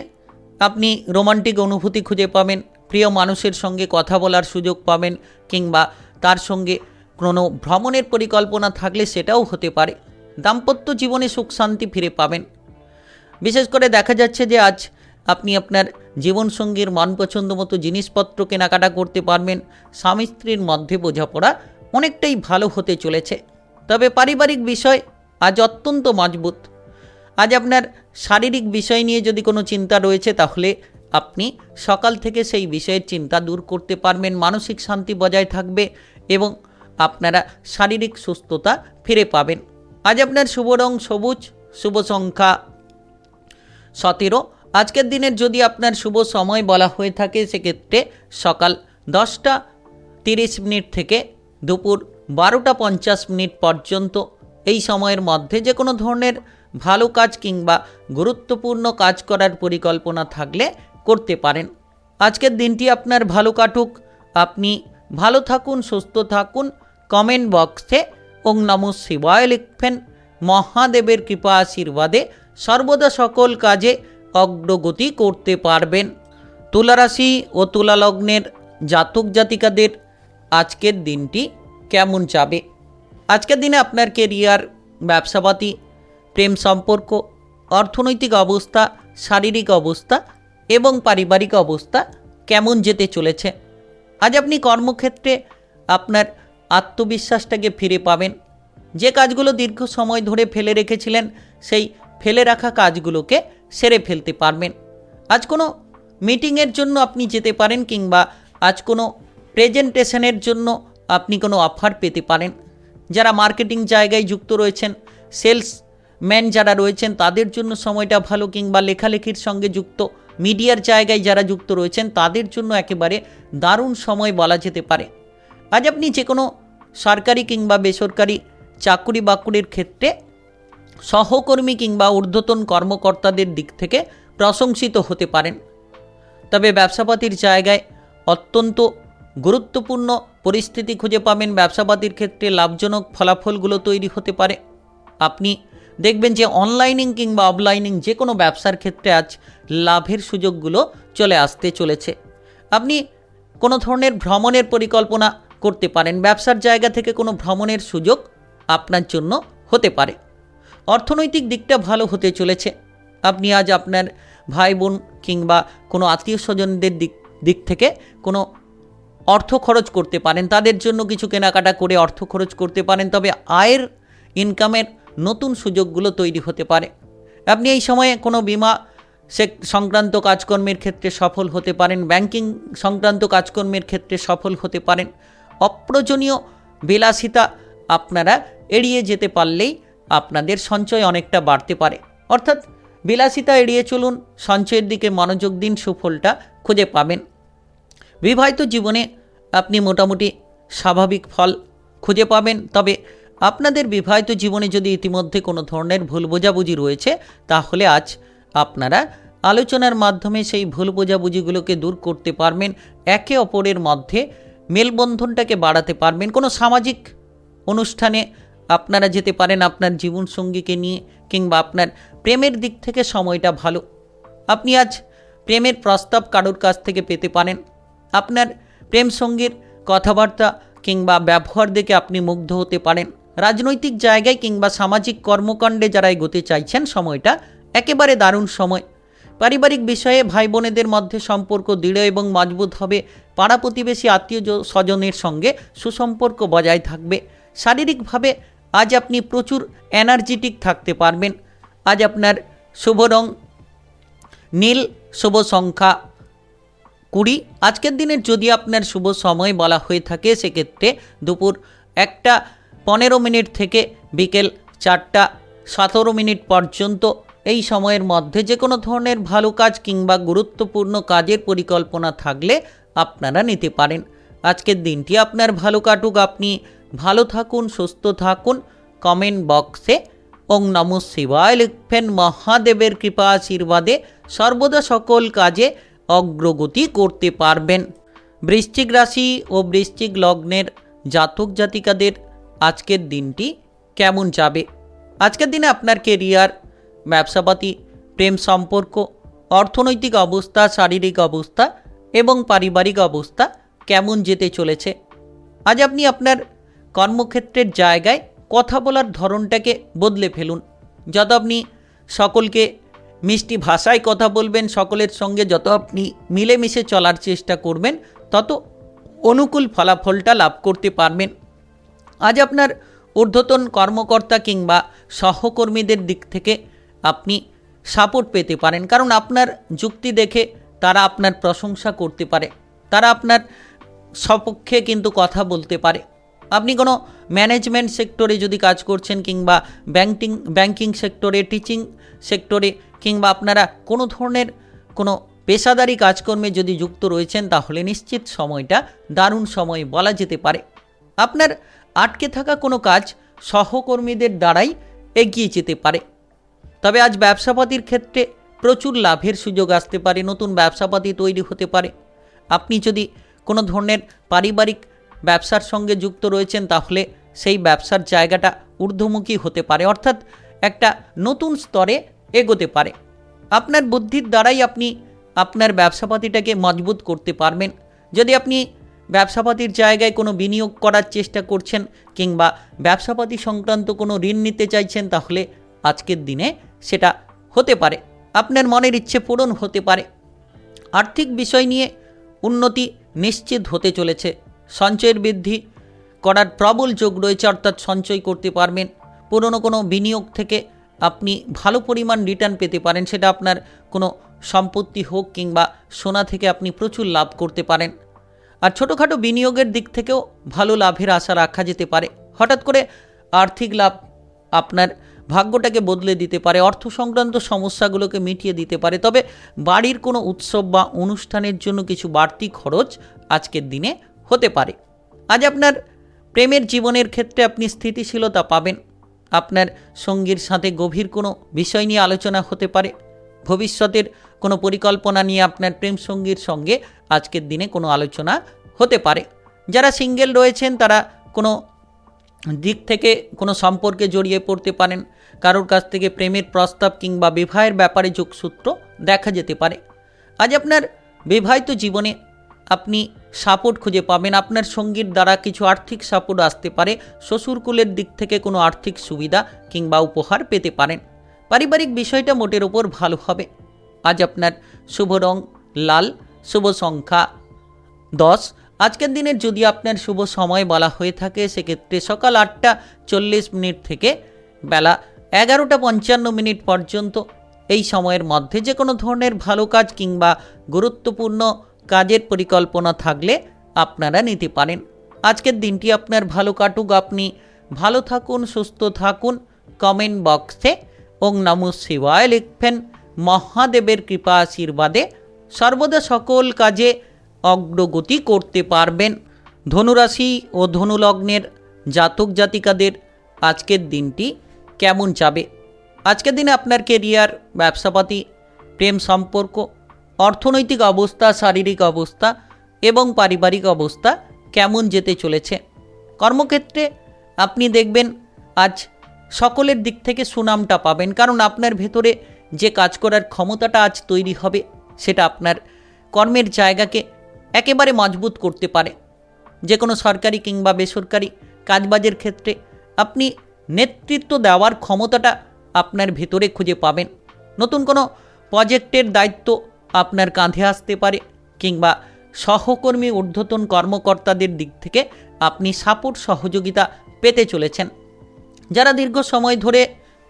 আপনি রোমান্টিক অনুভূতি খুঁজে পাবেন। প্রিয় মানুষের সঙ্গে কথা বলার সুযোগ পাবেন কিংবা তার সঙ্গে কোনো ভ্রমণের পরিকল্পনা থাকলে সেটাও হতে পারে। দাম্পত্য জীবনে সুখ শান্তি ফিরে পাবেন। বিশেষ করে দেখা যাচ্ছে যে আজ আপনি আপনার জীবনসঙ্গীর মনপছন্দ মতো জিনিসপত্র কেনাকাটা করতে পারবেন। স্বামী স্ত্রীর মধ্যে বোঝাপড়া অনেকটাই ভালো হতে চলেছে। তবে পারিবারিক বিষয় আজ অত্যন্ত মজবুত। আজ আপনার শারীরিক বিষয় নিয়ে যদি কোনো চিন্তা রয়েছে তাহলে আপনি সকাল থেকে সেই বিষয়ের চিন্তা দূর করতে পারবেন। মানসিক শান্তি বজায় থাকবে এবং আপনারা শারীরিক সুস্থতা ফিরে পাবেন। আজ আপনার শুভ রং সবুজ, শুভ সংখ্যা 17। আজকের দিনের যদি আপনার শুভ সময় বলা হয়ে থাকে সেক্ষেত্রে সকাল 10:30 থেকে দুপুর 12:50 পর্যন্ত এই সময়ের মধ্যে যে কোনো ধরনের ভালো কাজ কিংবা গুরুত্বপূর্ণ কাজ করার পরিকল্পনা থাকলে করতে পারেন। আজকের দিনটি আপনার ভালো কাটুক। আপনি ভালো থাকুন, সুস্থ থাকুন। কমেন্ট বক্সে ওং নমঃ শিবায় লিখবেন। মহাদেবের কৃপা আশীর্বাদে সর্বদা সকল কাজে অগ্রগতি করতে পারবেন। তুলা রাশি ও তুলা লগ্নের জাতক জাতিকাদের আজকের দিনটি কেমন যাবে? আজকের দিনে আপনার কেরিয়ার, ব্যবসাপাতি, প্রেম সম্পর্ক, অর্থনৈতিক অবস্থা, শারীরিক অবস্থা এবং পারিবারিক অবস্থা কেমন যেতে চলেছে? আজ আপনি কর্মক্ষেত্রে আপনার আত্মবিশ্বাসটাকে ফিরে পাবেন। যে কাজগুলো দীর্ঘ সময় ধরে ফেলে রেখেছিলেন সেই ফেলে রাখা কাজগুলোকে সেরে ফেলতে পারবেন। আজ কোনো মিটিংয়ের জন্য আপনি যেতে পারেন কিংবা আজ কোনো প্রেজেন্টেশনের জন্য আপনি কোনো অফার পেতে পারেন। যারা মার্কেটিং জায়গায় যুক্ত রয়েছেন, সেলসম্যান যারা রয়েছেন তাদের জন্য সময়টা ভালো, কিংবা লেখালেখির সঙ্গে যুক্ত মিডিয়ার জায়গায় যারা যুক্ত রয়েছেন তাদের জন্য একেবারে দারুণ সময় বলা যেতে পারে। আজ আপনি যে কোনো সরকারি কিংবা বেসরকারি চাকুরি বাকুরির ক্ষেত্রে সহকর্মী কিংবা ঊর্ধ্বতন কর্মকর্তাদের দিক থেকে প্রশংসিত হতে পারেন। তবে ব্যবসাপাতির জায়গায় অত্যন্ত গুরুত্বপূর্ণ পরিস্থিতি খুঁজে পাবেন। ব্যবসাপাতির ক্ষেত্রে লাভজনক ফলাফলগুলো তৈরি হতে পারে। আপনি দেখবেন যে অনলাইনিং কিংবা অফলাইনিং যে কোনো ব্যবসার ক্ষেত্রে আজ লাভের সুযোগগুলো চলে আসতে চলেছে। আপনি কোনো ধরনের ভ্রমণের পরিকল্পনা করতে পারেন। ব্যবসার জায়গা থেকে কোনো ভ্রমণের সুযোগ আপনার জন্য হতে পারে। অর্থনৈতিক দিকটা ভালো হতে চলেছে। আপনি আজ আপনার ভাই বোন কিংবা কোনো আত্মীয় স্বজনদের দিক থেকে কোনো অর্থ খরচ করতে পারেন, তাদের জন্য কিছু কেনাকাটা করে অর্থ খরচ করতে পারেন। তবে আয়ের ইনকামের নতুন সুযোগগুলো তৈরি হতে পারে। আপনি এই সময়ে কোনো বিমা সংক্রান্ত কাজকর্মের ক্ষেত্রে সফল হতে পারেন, ব্যাংকিং সংক্রান্ত কাজকর্মের ক্ষেত্রে সফল হতে পারেন। অপ্রয়োজনীয় বিলাসিতা আপনারা এড়িয়ে যেতে পারলেই আপনাদের সঞ্চয় অনেকটা বাড়তে পারে। অর্থাৎ বিলাসিতা এড়িয়ে চলুন, সঞ্চয়ের দিকে মনোযোগ দিন, সুফলটা খুঁজে পাবেন। বিবাহিত জীবনে আপনি মোটামুটি স্বাভাবিক ফল খুঁজে পাবেন। তবে আপনাদের বিবাহিত জীবনে যদি ইতিমধ্যে কোনো ধরনের ভুল বোঝাবুঝি রয়েছে, তাহলে আজ আপনারা আলোচনার মাধ্যমে সেই ভুল বোঝাবুঝিগুলোকে দূর করতে পারবেন, একে অপরের মধ্যে মেলবন্ধনটাকে বাড়াতে পারবেন। কোনো সামাজিক অনুষ্ঠানে আপনারা যেতে পারেন আপনার জীবনসঙ্গীকে নিয়ে, কিংবা আপনার প্রেমের দিক থেকে সময়টা ভালো। আপনি আজ প্রেমের প্রস্তাব কারোর কাছ থেকে পেতে পারেন। আপনার প্রেম সঙ্গীর কথাবার্তা কিংবা ব্যবহার দেখে আপনি মুগ্ধ হতে পারেন। রাজনৈতিক জায়গায় কিংবা সামাজিক কর্মকাণ্ডে যারা এগোতে চাইছেন, সময়টা একেবারে দারুণ সময়। পারিবারিক বিষয়ে ভাই বোনেদের মধ্যে সম্পর্ক দৃঢ় এবং মজবুত হবে। পাড়া প্রতিবেশী আত্মীয় স্বজনের সঙ্গে সুসম্পর্ক বজায় থাকবে। শারীরিকভাবে আজ আপনি প্রচুর এনার্জেটিক থাকতে পারবেন। আজ আপনার শুভ রং নীল, শুভ সংখ্যা 20। আজকের দিনের যদি আপনার শুভ সময় বলা হয়ে থাকে, সেক্ষেত্রে দুপুর 1:15 থেকে বিকেল 4:17 পর্যন্ত। এই সময়ের মধ্যে যে কোনো ধরনের ভালো কাজ কিংবা গুরুত্বপূর্ণ কাজের পরিকল্পনা থাকলে আপনারা নিতে পারেন। আজকের দিনটি আপনার ভালো কাটুক, আপনি ভালো থাকুন, সুস্থ থাকুন। কমেন্ট বক্সে ওং নমঃ শিবায় লিখবেন। মহাদেবের কৃপা আশীর্বাদে সর্বদা সকল কাজে অগ্রগতি করতে পারবেন। বৃশ্চিক রাশি ও বৃশ্চিক লগ্নের জাতক জাতিকাদের আজকের দিনটি কেমন যাবে? আজকের দিনে আপনার কেরিয়ার, ব্যবসাপাতি, প্রেম সম্পর্ক, অর্থনৈতিক অবস্থা, শারীরিক অবস্থা এবং পারিবারিক অবস্থা কেমন যেতে চলেছে? আজ আপনি আপনার কর্মক্ষেত্রের জায়গায় কথা বলার ধরনটাকে বদলে ফেলুন। যত আপনি সকলকে মিষ্টি ভাষায় কথা বলবেন, সকলের সঙ্গে যত আপনি মিলেমিশে চলার চেষ্টা করবেন, তত অনুকূল ফলাফলটা লাভ করতে পারবেন। আজ আপনার ঊর্ধ্বতন কর্মকর্তা কিংবা সহকর্মীদের দিক থেকে আপনি সাপোর্ট পেতে পারেন, কারণ আপনার যুক্তি দেখে তারা আপনার প্রশংসা করতে পারে, তারা আপনার সপক্ষে কিন্তু কথা বলতে পারে। আপনি কোনো ম্যানেজমেন্ট সেক্টরে যদি কাজ করছেন, কিংবা ব্যাংকিং সেক্টরে, টিচিং সেক্টরে, কিংবা আপনারা কোনো ধরনের কোনো পেশাদারি কাজকর্মে যদি যুক্ত রয়েছেন, তাহলে নিশ্চিত সময়টা দারুণ সময় বলা যেতে পারে। আপনার আটকে থাকা কোনো কাজ সহকর্মীদের দ্বারাই এগিয়ে যেতে পারে। তবে আজ ব্যবসাপাতির ক্ষেত্রে প্রচুর লাভের সুযোগ আসতে পারে, নতুন ব্যবসাপাতি তৈরি হতে পারে। আপনি যদি কোনো ধরনের পারিবারিক ব্যবসার সঙ্গে যুক্ত রয়েছেন, তাহলে সেই ব্যবসার জায়গাটা ঊর্ধ্বমুখী হতে পারে, অর্থাৎ একটা নতুন স্তরে এগোতে পারে। আপনার বুদ্ধির দ্বারাই আপনি আপনার ব্যবসাপাতিটাকে মজবুত করতে পারবেন। যদি আপনি ব্যবসাপাতির জায়গায় কোনো বিনিয়োগ করার চেষ্টা করছেন, কিংবা ব্যবসাপাতি সংক্রান্ত কোনো ঋণ নিতে চাইছেন, তাহলে আজকের দিনে সেটা হতে পারে। আপনার মনের ইচ্ছে পূরণ হতে পারে। আর্থিক বিষয় নিয়ে উন্নতি নিশ্চিত হতে চলেছে। সঞ্চয়ের বৃদ্ধি করার প্রবল যোগ রয়েছে, অর্থাৎ সঞ্চয় করতে পারবেন। পুরনো কোনো বিনিয়োগ থেকে আপনি ভালো পরিমাণ রিটার্ন পেতে পারেন, সেটা আপনার কোনো সম্পত্তি হোক কিংবা সোনা থেকে আপনি প্রচুর লাভ করতে পারেন। আর ছোটোখাটো বিনিয়োগের দিক থেকেও ভালো লাভের আশা রাখা যেতে পারে। হঠাৎ করে আর্থিক লাভ আপনার ভাগ্যটাকে বদলে দিতে পারে, অর্থ সংক্রান্ত সমস্যাগুলোকে মিটিয়ে দিতে পারে। তবে বাড়ির কোনো উৎসব বা অনুষ্ঠানের জন্য কিছু বাড়তি খরচ আজকের দিনে হতে পারে। আজ আপনার প্রেমের জীবনের ক্ষেত্রে আপনি স্থিতিশীলতা পাবেন। আপনার সঙ্গীর সাথে গভীর কোনো বিষয় নিয়ে আলোচনা হতে পারে। ভবিষ্যতের কোনো পরিকল্পনা নিয়ে আপনার প্রেম সঙ্গীর সঙ্গে আজকের দিনে কোনো আলোচনা হতে পারে। যারা সিঙ্গেল রয়েছেন, তারা কোনো দিক থেকে কোনো সম্পর্কে জড়িয়ে পড়তে পারেন। কারোর কাছ থেকে প্রেমের প্রস্তাব কিংবা বিবাহের ব্যাপারে যোগসূত্র দেখা যেতে পারে। আজ আপনার বিবাহিত জীবনে আপনি সাপোর্ট খুঁজে পাবেন। আপনার সঙ্গীর দ্বারা কিছু আর্থিক সাপোর্ট আসতে পারে। শ্বশুরকুলের দিক থেকে কোনো আর্থিক সুবিধা কিংবা উপহার পেতে পারেন। পারিবারিক বিষয়টা মোটের ওপর ভালো হবে। আজ আপনার শুভ রং লাল, শুভ সংখ্যা 10। আজকের দিনের যদি আপনার শুভ সময় বলা হয়ে থাকে সেক্ষেত্রে সকাল 8:40 থেকে বেলা 11:55 পর্যন্ত এই সময়ের মধ্যে যে কোনো ধরনের ভালো কাজ কিংবা গুরুত্বপূর্ণ কাজের পরিকল্পনা থাকলে আপনারা নিতে পারেন। আজকের দিনটি আপনার ভালো কাটুক, আপনি ভালো থাকুন, সুস্থ থাকুন। কমেন্ট বক্সে ওং নমঃ শিবায় লিখবেন। মহাদেবের কৃপা আশীর্বাদে সর্বদা সকল কাজে অগ্রগতি করতে পারবেন। ধনুরাশি ও ধনুলগ্নের জাতক জাতিকাদের আজকের দিনটি কেমন যাবে? আজকের দিনে আপনার কেরিয়ার, ব্যবসাপাতি, প্রেম সম্পর্ক, অর্থনৈতিক অবস্থা, শারীরিক অবস্থা এবং পারিবারিক অবস্থা কেমন যেতে চলেছে? কর্মক্ষেত্রে আপনি দেখবেন আজ সকলের দিক থেকে সুনামটা পাবেন, কারণ আপনার ভেতরে যে কাজ করার ক্ষমতাটা আজ তৈরি হবে সেটা আপনার কর্মের জায়গাকে একেবারে মজবুত করতে পারে। যে কোনো সরকারি কিংবা বেসরকারি কাজবাজের ক্ষেত্রে আপনি নেতৃত্ব দেওয়ার ক্ষমতাটা আপনার ভেতরে খুঁজে পাবেন। নতুন কোনো প্রজেক্টের দায়িত্ব আপনার কাঁধে আসতে পারে, কিংবা সহকর্মী, ঊর্ধ্বতন কর্মকর্তাদের দিক থেকে আপনি সাপোর্ট, সহযোগিতা পেতে চলেছেন। যারা দীর্ঘ সময় ধরে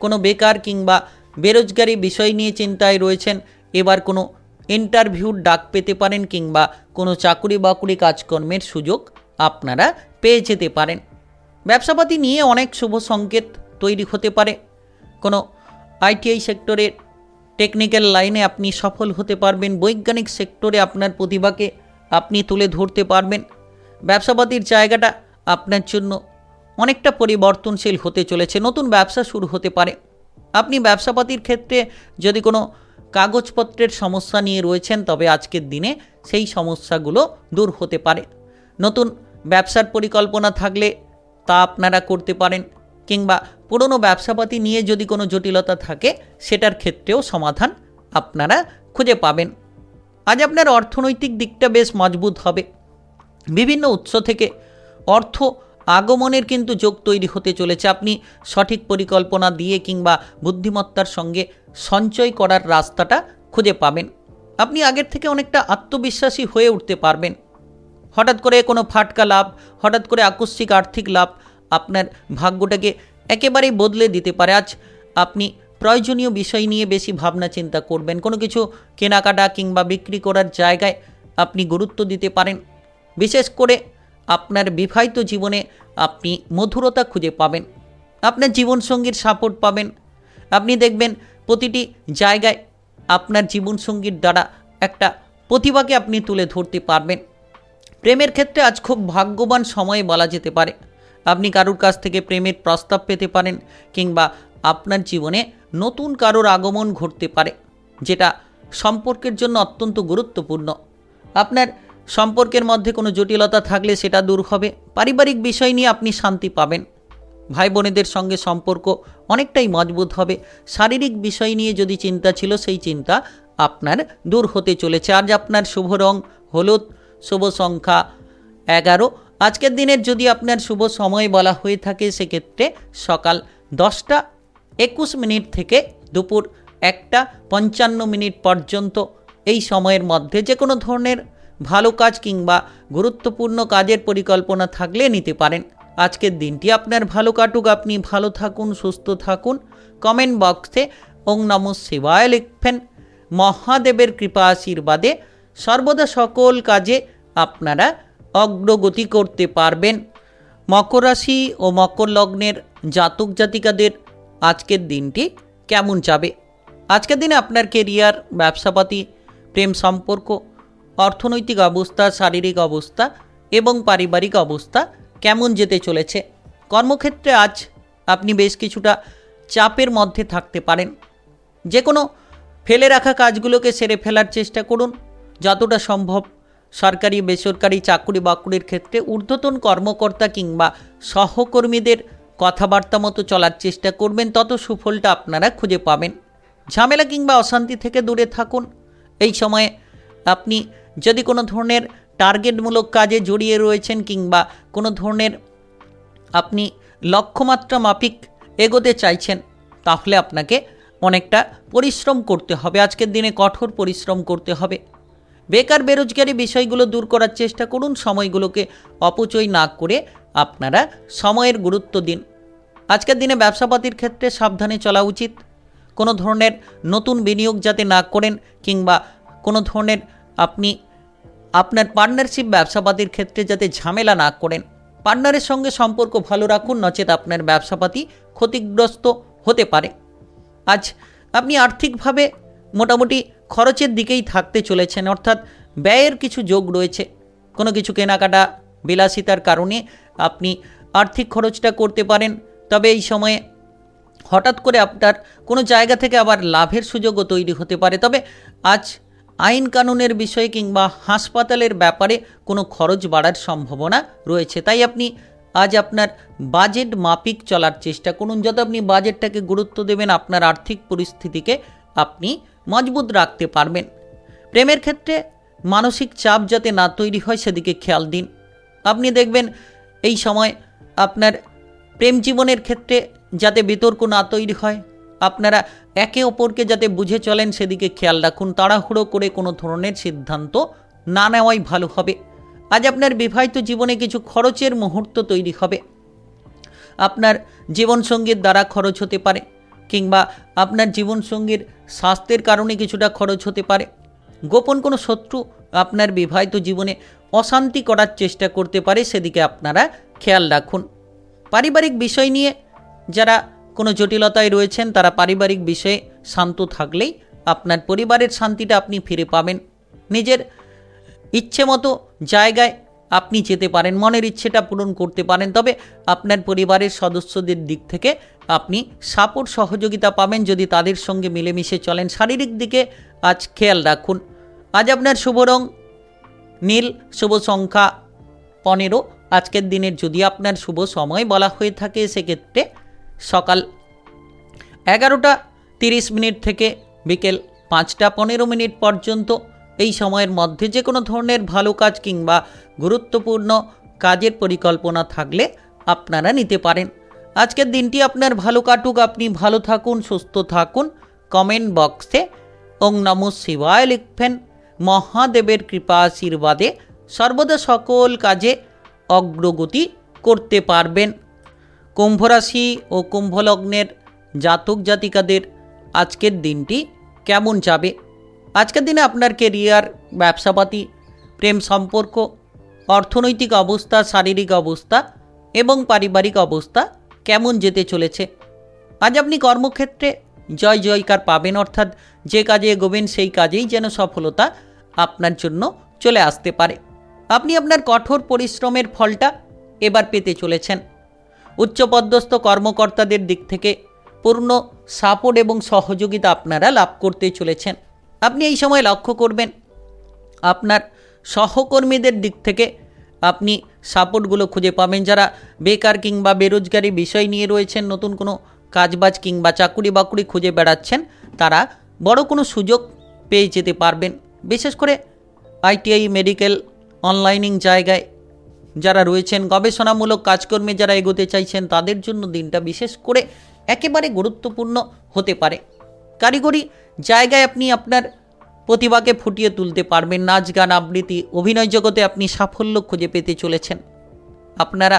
কোনো বেকার কিংবা বেরোজগারি বিষয় নিয়ে চিন্তায় রয়েছেন, এবার কোনো ইন্টারভিউর ডাক পেতে পারেন, কিংবা কোনো চাকুরি বাকুরি কাজকর্মের সুযোগ আপনারা পেয়ে যেতে পারেন। ব্যবসাপাতি নিয়ে অনেক শুভ সংকেত তৈরি হতে পারে। কোনো আইটিআই সেক্টরের টেকনিক্যাল লাইনে আপনি সফল হতে পারবেন। বৈজ্ঞানিক সেক্টরে আপনার প্রতিভাকে আপনি তুলে ধরতে পারবেন। ব্যবসাপাতির জায়গাটা আপনার জন্য অনেকটা পরিবর্তনশীল হতে চলেছে। নতুন ব্যবসা শুরু হতে পারে। আপনি ব্যবসাপাতির ক্ষেত্রে যদি কোনো কাগজপত্রের সমস্যা নিয়ে রয়েছেন, তবে আজকের দিনে সেই সমস্যাগুলো দূর হতে পারে। নতুন ব্যবসার পরিকল্পনা থাকলে তা আপনারা করতে পারেন, কিংবা পুরনো ব্যবসাপাতি নিয়ে যদি কোনো জটিলতা থাকে সেটার ক্ষেত্রেও সমাধান আপনারা খুঁজে পাবেন। আজ আপনার অর্থনৈতিক দিকটা বেশ মজবুত হবে। বিভিন্ন উৎস থেকে অর্থ আগমনের কিন্তু যোগ তৈরি হতে চলেছে। আপনি সঠিক পরিকল্পনা দিয়ে কিংবা বুদ্ধিমত্তার সঙ্গে সঞ্চয় করার রাস্তাটা খুঁজে পাবেন। আপনি আগের থেকে অনেকটা আত্মবিশ্বাসী হয়ে উঠতে পারবেন। হঠাৎ করে কোনো ফাটকা লাভ, হঠাৎ করে আকস্মিক আর্থিক লাভ আপনার ভাগ্যটাকে একেবারেই বদলে দিতে পারে। আজ আপনি প্রয়োজনীয় বিষয় নিয়ে বেশি ভাবনা চিন্তা করবেন। কোনো কিছু কেনাকাটা কিংবা বিক্রি করার জায়গায় আপনি গুরুত্ব দিতে পারেন। বিশেষ করে আপনার বিবাহিত জীবনে আপনি মধুরতা খুঁজে পাবেন। আপনার জীবনসঙ্গীর সাপোর্ট পাবেন। আপনি দেখবেন প্রতিটি জায়গায় আপনার জীবনসঙ্গীর দ্বারা একটা প্রতিভাকে আপনি তুলে ধরতে পারবেন। প্রেমের ক্ষেত্রে আজ খুব ভাগ্যবান সময় বলা যেতে পারে। আপনি কারোর কাছ থেকে প্রেমের প্রস্তাব পেতে পারেন, কিংবা আপনার জীবনে নতুন কারোর আগমন ঘটতে পারে, যেটা সম্পর্কের জন্য অত্যন্ত গুরুত্বপূর্ণ। আপনার সম্পর্কের মধ্যে কোনো জটিলতা থাকলে সেটা দূর হবে। পারিবারিক বিষয় নিয়ে আপনি শান্তি পাবেন। ভাই বোনেদের সঙ্গে সম্পর্ক অনেকটাই মজবুত হবে। শারীরিক বিষয় নিয়ে যদি চিন্তা ছিল সেই চিন্তা আপনার দূর হতে চলেছে। আজ আপনার শুভ রং হলুদ, শুভ সংখ্যা 11। আজকের দিনের যদি আপনার শুভ সময় বলা হয়ে থাকে সেক্ষেত্রে সকাল 10:21 থেকে দুপুর 1:55 পর্যন্ত এই সময়ের মধ্যে যে কোনো ধরনের ভালো কাজ কিংবা গুরুত্বপূর্ণ কাজের পরিকল্পনা থাকলে নিতে পারেন। আজকের দিনটি আপনার ভালো কাটুক, আপনি ভালো থাকুন, সুস্থ থাকুন। কমেন্ট বক্সে ওং নমঃ শিবায় লিখবেন। মহাদেবের কৃপা আশীর্বাদে সর্বদা সকল কাজে আপনারা অগ্রগতি করতে পারবেন। মকর রাশি ও মকর লগ্নের জাতক জাতিকাদের আজকের দিনটি কেমন যাবে? আজকের দিনে আপনার কেরিয়ার, ব্যবসাপাতি, প্রেম সম্পর্ক, অর্থনৈতিক অবস্থা, শারীরিক অবস্থা এবং পারিবারিক অবস্থা কেমন যেতে চলেছে? কর্মক্ষেত্রে আজ আপনি বেশ কিছুটা চাপের মধ্যে থাকতে পারেন। যে কোনো ফেলে রাখা কাজগুলোকে সেরে ফেলার চেষ্টা করুন যতটা সম্ভব। সরকারি বেসরকারি চাকরি বাকরির ক্ষেত্রে ঊর্ধ্বতন কর্মকর্তা কিংবা সহকর্মীদের কথাবার্তা মতো চলার চেষ্টা করবেন, তত সুফলটা আপনারা খুঁজে পাবেন। ঝামেলা কিংবা অশান্তি থেকে দূরে থাকুন। এই সময়ে আপনি যদি কোনো ধরনের টার্গেটমূলক কাজে জড়িয়ে রয়েছেন, কিংবা কোনো ধরনের আপনি লক্ষ্যমাত্রা মাফিক এগোতে চাইছেন, তাহলে আপনাকে অনেকটা পরিশ্রম করতে হবে। আজকের দিনে কঠোর পরিশ্রম করতে হবে। বেকার বেরোজগারি বিষয়গুলো দূর করার চেষ্টা করুন। সময়গুলোকে অপচয় না করে আপনারা সময়ের গুরুত্ব দিন। আজকের দিনে ব্যবসাপাতির ক্ষেত্রে সাবধানে চলা উচিত। কোনো ধরনের নতুন বিনিয়োগ যাতে না করেন, কিংবা কোনো ধরনের আপনি আপনার পার্টনারশিপ ব্যবসাপাতির ক্ষেত্রে যাতে ঝামেলা না করেন। পার্টনারের সঙ্গে সম্পর্ক ভালো রাখুন, নচেত আপনার ব্যবসাপাতি ক্ষতিগ্রস্ত হতে পারে। আজ আপনি আর্থিকভাবে মোটামুটি খরচের দিকেই থাকতে চলেছেন, অর্থাৎ ব্যয়ের কিছু যোগ রয়েছে। কোনো কিছু কেনাকাটা বিলাসিতার কারণে আপনি আর্থিক খরচটা করতে পারেন। তবে এই সময়ে হঠাৎ করে আপনার কোনো জায়গা থেকে আবার লাভের সুযোগও তৈরি হতে পারে। তবে আজ আইন কানুনের বিষয়ে কিংবা হাসপাতালের ব্যাপারে কোনো খরচ বাড়ার সম্ভাবনা রয়েছে। তাই আপনি আজ আপনার বাজেট মাফিক চলার চেষ্টা করুন। যত আপনি বাজেটটাকে গুরুত্ব দেবেন, আপনার আর্থিক পরিস্থিতিকে আপনি মজবুত রাখতে পারবেন। প্রেমের ক্ষেত্রে মানসিক চাপ যাতে না তৈরি হয় সেদিকে খেয়াল দিন। আপনি দেখবেন এই সময় আপনার প্রেম জীবনের ক্ষেত্রে যাতে বিতর্ক না তৈরি হয়, আপনারা একে অপরকে যাতে বুঝে চলেন সেদিকে খেয়াল রাখুন। তাড়াহুড়ো করে কোনো ধরনের সিদ্ধান্ত না নেওয়াই ভালো হবে। আজ আপনার বিবাহিত জীবনে কিছু খরচের মুহূর্ত তৈরি হবে। আপনার জীবনসঙ্গীর দ্বারা খরচ হতে পারে, কিংবা আপনার জীবনসঙ্গীর স্বাস্থ্যের কারণে কিছুটা খরচ হতে পারে। গোপন কোনো শত্রু আপনার বিবাহিত জীবনে অশান্তি করার চেষ্টা করতে পারে, সেদিকে আপনারা খেয়াল রাখুন। পারিবারিক বিষয় নিয়ে যারা কোনো জটিলতায় রয়েছেন, তারা পারিবারিক বিষয়ে শান্ত থাকলেই আপনার পরিবারের শান্তিটা আপনি ফিরে পাবেন। নিজের ইচ্ছে মতো জায়গায় আপনি যেতে পারেন, মনের ইচ্ছেটা পূরণ করতে পারেন। তবে আপনার পরিবারের সদস্যদের দিক থেকে আপনি সাপোর্ট সহযোগিতা পাবেন যদি তাদের সঙ্গে মিলেমিশে চলেন। শারীরিক দিকে আজ খেয়াল রাখুন। আজ আপনার শুভ রং নীল, শুভ সংখ্যা 15। আজকের দিনের যদি আপনার শুভ সময় বলা হয়ে থাকে সেক্ষেত্রে সকাল 11:30 থেকে বিকেল 5:15 পর্যন্ত। এই সময়ের মধ্যে যে কোনো ধরনের ভালো কাজ কিংবা গুরুত্বপূর্ণ কাজের পরিকল্পনা থাকলে আপনারা নিতে পারেন। আজকের দিনটি আপনার ভালো কাটুক, আপনি ভালো থাকুন, সুস্থ থাকুন। কমেন্ট বক্সে ওং নমঃ শিবায় লিখবেন। মহাদেবের কৃপা আশীর্বাদে সর্বদা সকল কাজে অগ্রগতি করতে পারবেন। কুম্ভ রাশি ও কুম্ভ লগ্নের জাতক জাতিকাদের আজকের দিনটি কেমন যাবে? আজকের দিনে আপনার কেরিয়ার, ব্যবসাপাতি, প্রেম সম্পর্ক, অর্থনৈতিক অবস্থা, শারীরিক অবস্থা এবং পারিবারিক অবস্থা কেমন যেতে চলেছে? আজ আপনি কর্মক্ষেত্রে জয় জয়কার পাবেন, অর্থাৎ যে কাজে এগোবেন সেই কাজেই যেন সফলতা আপনার জন্য চলে আসতে পারে। আপনি আপনার কঠোর পরিশ্রমের ফলটা এবার পেতে চলেছেন। উচ্চপদস্থ কর্মকর্তাদের দিক থেকে পূর্ণ সাপোর্ট এবং সহযোগিতা আপনারা লাভ করতে চলেছেন। আপনি এই সময় লক্ষ্য করবেন আপনার সহকর্মীদের দিক থেকে আপনি সাপোর্টগুলো খুঁজে পাবেন। যারা বেকার কিংবা বেরোজগারি বিষয় নিয়ে রয়েছেন, নতুন কোনো কাজবাজ কিংবা চাকুরি বাকুরি খুঁজে বেড়াচ্ছেন, তারা বড় কোনো সুযোগ পেয়ে যেতে পারবেন। বিশেষ করে আইটিআই, মেডিকেল, অনলাইনিং জায়গায় যারা রয়েছেন, গবেষণামূলক কাজকর্মে যারা এগোতে চাইছেন, তাদের জন্য দিনটা বিশেষ করে একেবারে গুরুত্বপূর্ণ হতে পারে। কারিগরি জায়গায় আপনি আপনার প্রতিভাকে ফুটিয়ে তুলতে পারবেন। নাচ, গান, আবৃত্তি, অভিনয় জগতে আপনি সাফল্য খুঁজে পেতে চলেছেন। আপনারা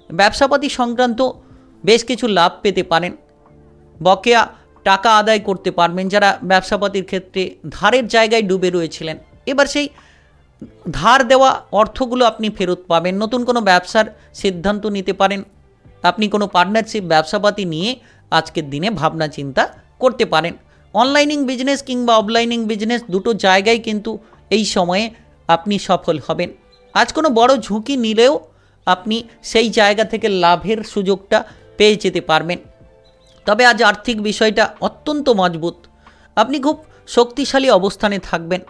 ব্যবসাপাতি সংক্রান্ত বেশ কিছু লাভ পেতে পারেন। বকেয়া টাকা আদায় করতে পারবেন। যারা ব্যবসাপাতির ক্ষেত্রে ধারের জায়গায় ডুবে রয়েছিলেন, এবার সেই ধার দেওয়া অর্থগুলো আপনি ফেরত পাবেন। নতুন কোনো ব্যবসার সিদ্ধান্ত নিতে পারেন। আপনি কোনো পার্টনারশিপ ব্যবসাপাতি নিয়ে আজকের দিনে ভাবনা চিন্তা করতে পারেন। অনলাইনিং বিজনেস কিংবা অফলাইনিং বিজনেস দুটো জায়গায় কিন্তু এই সময়ে আপনি সফল হবেন। আজ কোনো বড় ঝুঁকি নিলেও আপনি সেই জায়গা থেকে লাভের সুযোগটা পেয়ে যেতে পারবেন। তবে আজ আর্থিক বিষয়টা অত্যন্ত মজবুত। আপনি খুব শক্তিশালী অবস্থানে থাকবেন।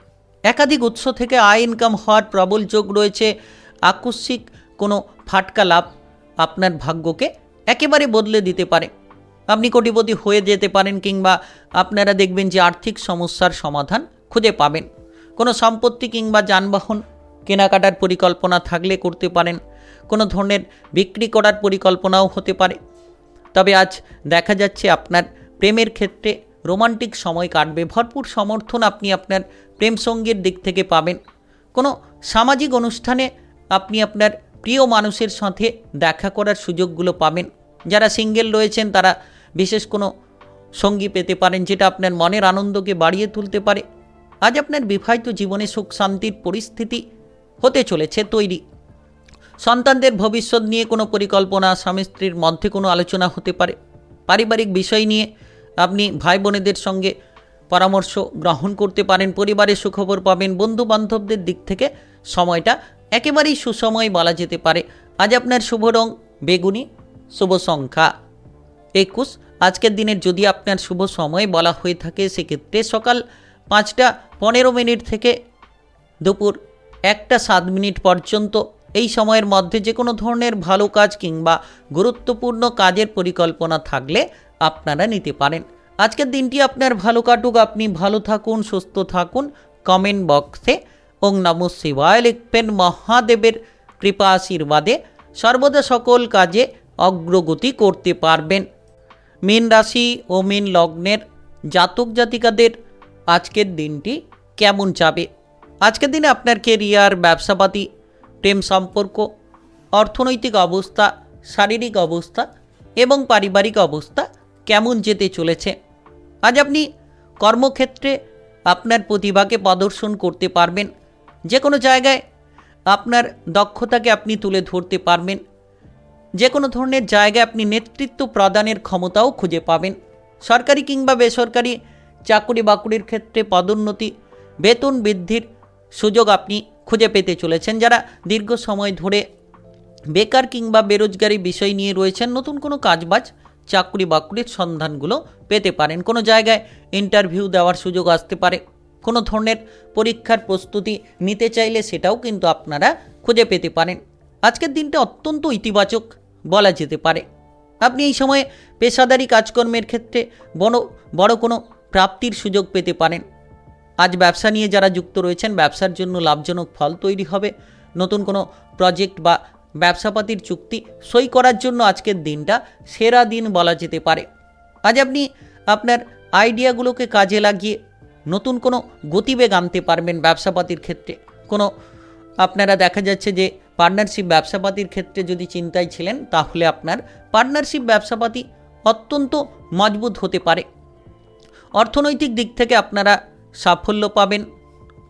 একাধিক উৎস থেকে আয় ইনকাম হওয়ার প্রবল যোগ রয়েছে। আকস্মিক কোনো ফাটকা লাভ আপনার ভাগ্যকে একেবারে বদলে দিতে পারে। আপনি কোটিপতি হয়ে যেতে পারেন, কিংবা আপনারা দেখবেন যে আর্থিক সমস্যার সমাধান খুঁজে পাবেন। কোনো সম্পত্তি কিংবা যানবাহন কেনাকাটার পরিকল্পনা থাকলে করতে পারেন। কোনো ধরনের বিক্রি করার পরিকল্পনাও হতে পারে। তবে আজ দেখা যাচ্ছে আপনার প্রেমের ক্ষেত্রে রোমান্টিক সময় কাটবে। ভরপুর সমর্থন আপনি আপনার প্রেম সঙ্গীর দিক থেকে পাবেন। কোনো সামাজিক অনুষ্ঠানে আপনি আপনার প্রিয় মানুষের সাথে দেখা করার সুযোগগুলো পাবেন। যারা সিঙ্গেল রয়েছেন তারা বিশেষ কোনো সঙ্গী পেতে পারেন, যেটা আপনার মনের আনন্দকে বাড়িয়ে তুলতে পারে। আজ আপনার বিবাহিত জীবনে সুখ শান্তির পরিস্থিতি হতে চলেছে তৈরি। সন্তানদের ভবিষ্যৎ নিয়ে কোনো পরিকল্পনা, স্বামী স্ত্রীর মধ্যে কোনো আলোচনা হতে পারে। পারিবারিক বিষয় নিয়ে আপনি ভাই বোনেদের সঙ্গে পরামর্শ গ্রহণ করতে পারেন। পরিবারের সুখবর পাবেন। বন্ধু বান্ধবদের দিক থেকে সময়টা একেবারেই সুসময় বলা যেতে পারে। আজ আপনার শুভ রং বেগুনি, শুভ সংখ্যা 21। আজকের দিনের যদি আপনার শুভ সময় বলা হয়ে থাকে সেক্ষেত্রে সকাল 5টা 15 থেকে দুপুর 1টা 7 পর্যন্ত। এই সময়ের মধ্যে যে কোনো ধরনের ভালো কাজ কিংবা গুরুত্বপূর্ণ কাজের পরিকল্পনা থাকলে আপনারা নিতে পারেন। আজকের দিনটি আপনার ভালো কাটুক, আপনি ভালো থাকুন, সুস্থ থাকুন। কমেন্ট বক্সে ওং নমঃ শিবায় লিখবেন। মহাদেবের কৃপা আশীর্বাদে সর্বদা সকল কাজে অগ্রগতি করতে পারবেন। মীন রাশি ও মীন লগ্নের জাতক জাতিকাদের আজকের দিনটি কেমন যাবে? আজকের দিনে আপনার কেরিয়ার, ব্যবসাপাতি, প্রেম সম্পর্ক, অর্থনৈতিক অবস্থা, শারীরিক অবস্থা এবং পারিবারিক অবস্থা কেমন যেতে চলেছে? আজ আপনি কর্মক্ষেত্রে আপনার প্রতিভাকে প্রদর্শন করতে পারবেন। যে কোনো জায়গায় আপনার দক্ষতাকে আপনি তুলে ধরতে পারবেন। যে কোনো ধরনের জায়গায় আপনি নেতৃত্ব প্রদানের ক্ষমতাও খুঁজে পাবেন। সরকারি কিংবা বেসরকারি চাকরি বাকরির ক্ষেত্রে পদোন্নতি, বেতন বৃদ্ধির সুযোগ আপনি খুঁজে পেতে চলেছেন। যারা দীর্ঘ সময় ধরে বেকার কিংবা বেরোজগারি বিষয় নিয়ে রয়েছেন, নতুন কোনো কাজবাজ, চাকরি বাকরির সন্ধানগুলো পেতে পারেন। কোনো জায়গায় ইন্টারভিউ দেওয়ার সুযোগ আসতে পারে। কোনো ধরনের পরীক্ষার প্রস্তুতি নিতে চাইলে সেটাও কিন্তু আপনারা খুঁজে পেতে পারেন। আজকের দিনটা অত্যন্ত ইতিবাচক বলা যেতে পারে। আপনি এই সময়ে পেশাদারি কাজকর্মের ক্ষেত্রে বড় কোনো প্রাপ্তির সুযোগ পেতে পারেন। আজ ব্যবসা নিয়ে যারা যুক্ত রয়েছেন, ব্যবসার জন্য লাভজনক ফল তৈরি হবে। নতুন কোনো প্রজেক্ট বা ব্যবসাপাতির চুক্তি সই করার জন্য আজকের দিনটা সেরা দিন বলা যেতে পারে। আজ আপনি আপনার আইডিয়াগুলোকে কাজে লাগিয়ে নতুন কোনো গতিবেগ আনতে পারবেন ব্যবসাপাতির ক্ষেত্রে। কোনো আপনারা দেখা যাচ্ছে যে পার্টনারশিপ ব্যবসাপাতির ক্ষেত্রে যদি চিন্তায় ছিলেন, তাহলে আপনার পার্টনারশিপ ব্যবসাপাতি অত্যন্ত মজবুত হতে পারে। অর্থনৈতিক দিক থেকে আপনারা সাফল্য পাবেন।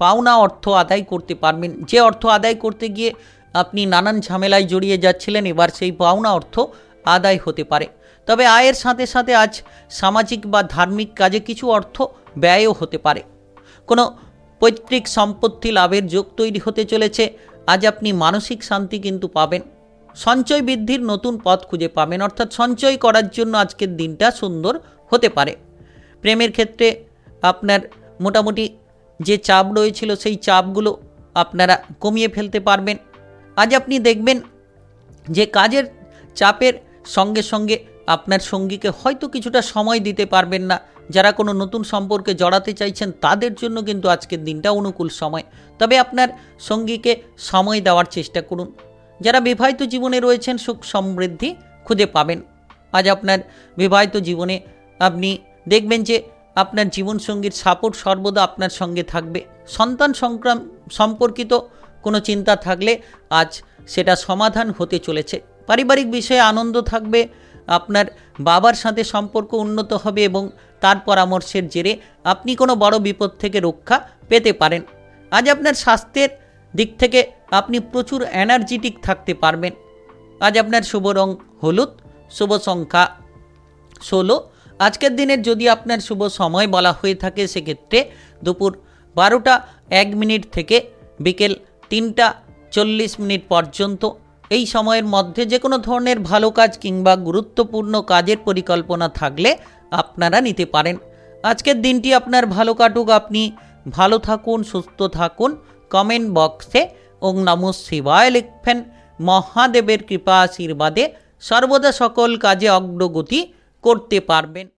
পাওনা অর্থ আদায় করতে পারবেন। যে অর্থ আদায় করতে গিয়ে আপনি নানান ঝামেলায় জড়িয়ে যাচ্ছিলেন, এবার সেই পাওনা অর্থ আদায় হতে পারে। তবে আয়ের সাথে সাথে আজ সামাজিক বা ধার্মিক কাজে কিছু অর্থ ব্যয়ও হতে পারে। কোনো পৈতৃক সম্পত্তি লাভের যোগ তৈরি হতে চলেছে। আজ আপনি মানসিক শান্তি কিন্তু পাবেন। সঞ্চয় বৃদ্ধির নতুন পথ খুঁজে পাবেন, অর্থাৎ সঞ্চয় করার জন্য আজকের দিনটা সুন্দর হতে পারে। প্রেমের ক্ষেত্রে আপনার মোটামুটি যে চাপ রয়েছিল সেই চাপগুলো আপনারা কমিয়ে ফেলতে পারবেন। আজ আপনি দেখবেন যে কাজের চাপের সঙ্গে সঙ্গে আপনার সঙ্গীকে হয়তো কিছুটা সময় দিতে পারবেন না। যারা কোনো নতুন সম্পর্কে জড়াতে চাইছেন তাদের জন্য কিন্তু আজকের দিনটা অনুকূল সময়। তবে আপনার সঙ্গীকে সময় দেওয়ার চেষ্টা করুন। যারা বিবাহিত জীবনে রয়েছেন, সুখ সমৃদ্ধি খুঁজে পাবেন। আজ আপনার বিবাহিত জীবনে আপনি দেখবেন যে আপনার জীবনসঙ্গীর সাপোর্ট সর্বদা আপনার সঙ্গে থাকবে। সন্তান সম্পর্কিত কোনো চিন্তা থাকলে আজ সেটা সমাধান হতে চলেছে। পারিবারিক বিষয়ে আনন্দ থাকবে। আপনার বাবার সাথে সম্পর্ক উন্নত হবে এবং তার পরামর্শের জেরে আপনি কোনো বড় বিপদ থেকে রক্ষা পেতে পারেন। আজ আপনার স্বাস্থ্যের দিক থেকে আপনি প্রচুর এনার্জেটিক থাকতে পারবেন। আজ আপনার শুভ রং হলুদ, শুভ সংখ্যা 16। আজকের দিনের যদি আপনার শুভ সময় বলা হয়ে থাকে সেক্ষেত্রে দুপুর 12টা 1 থেকে বিকেল 3টা 40 পর্যন্ত। এই সময়ের মধ্যে যে কোনো ধরনের ভালো কাজ কিংবা গুরুত্বপূর্ণ কাজের পরিকল্পনা থাকলে আপনারা নিতে পারেন। আজকের দিনটি আপনার ভালো কাটুক, আপনি ভালো থাকুন, সুস্থ থাকুন। কমেন্ট বক্সে ওং নমঃ শিবায় লিখবেন। মহাদেবের কৃপা আশীর্বাদে সর্বদা সকল কাজে অগ্রগতি করতে পারবেন।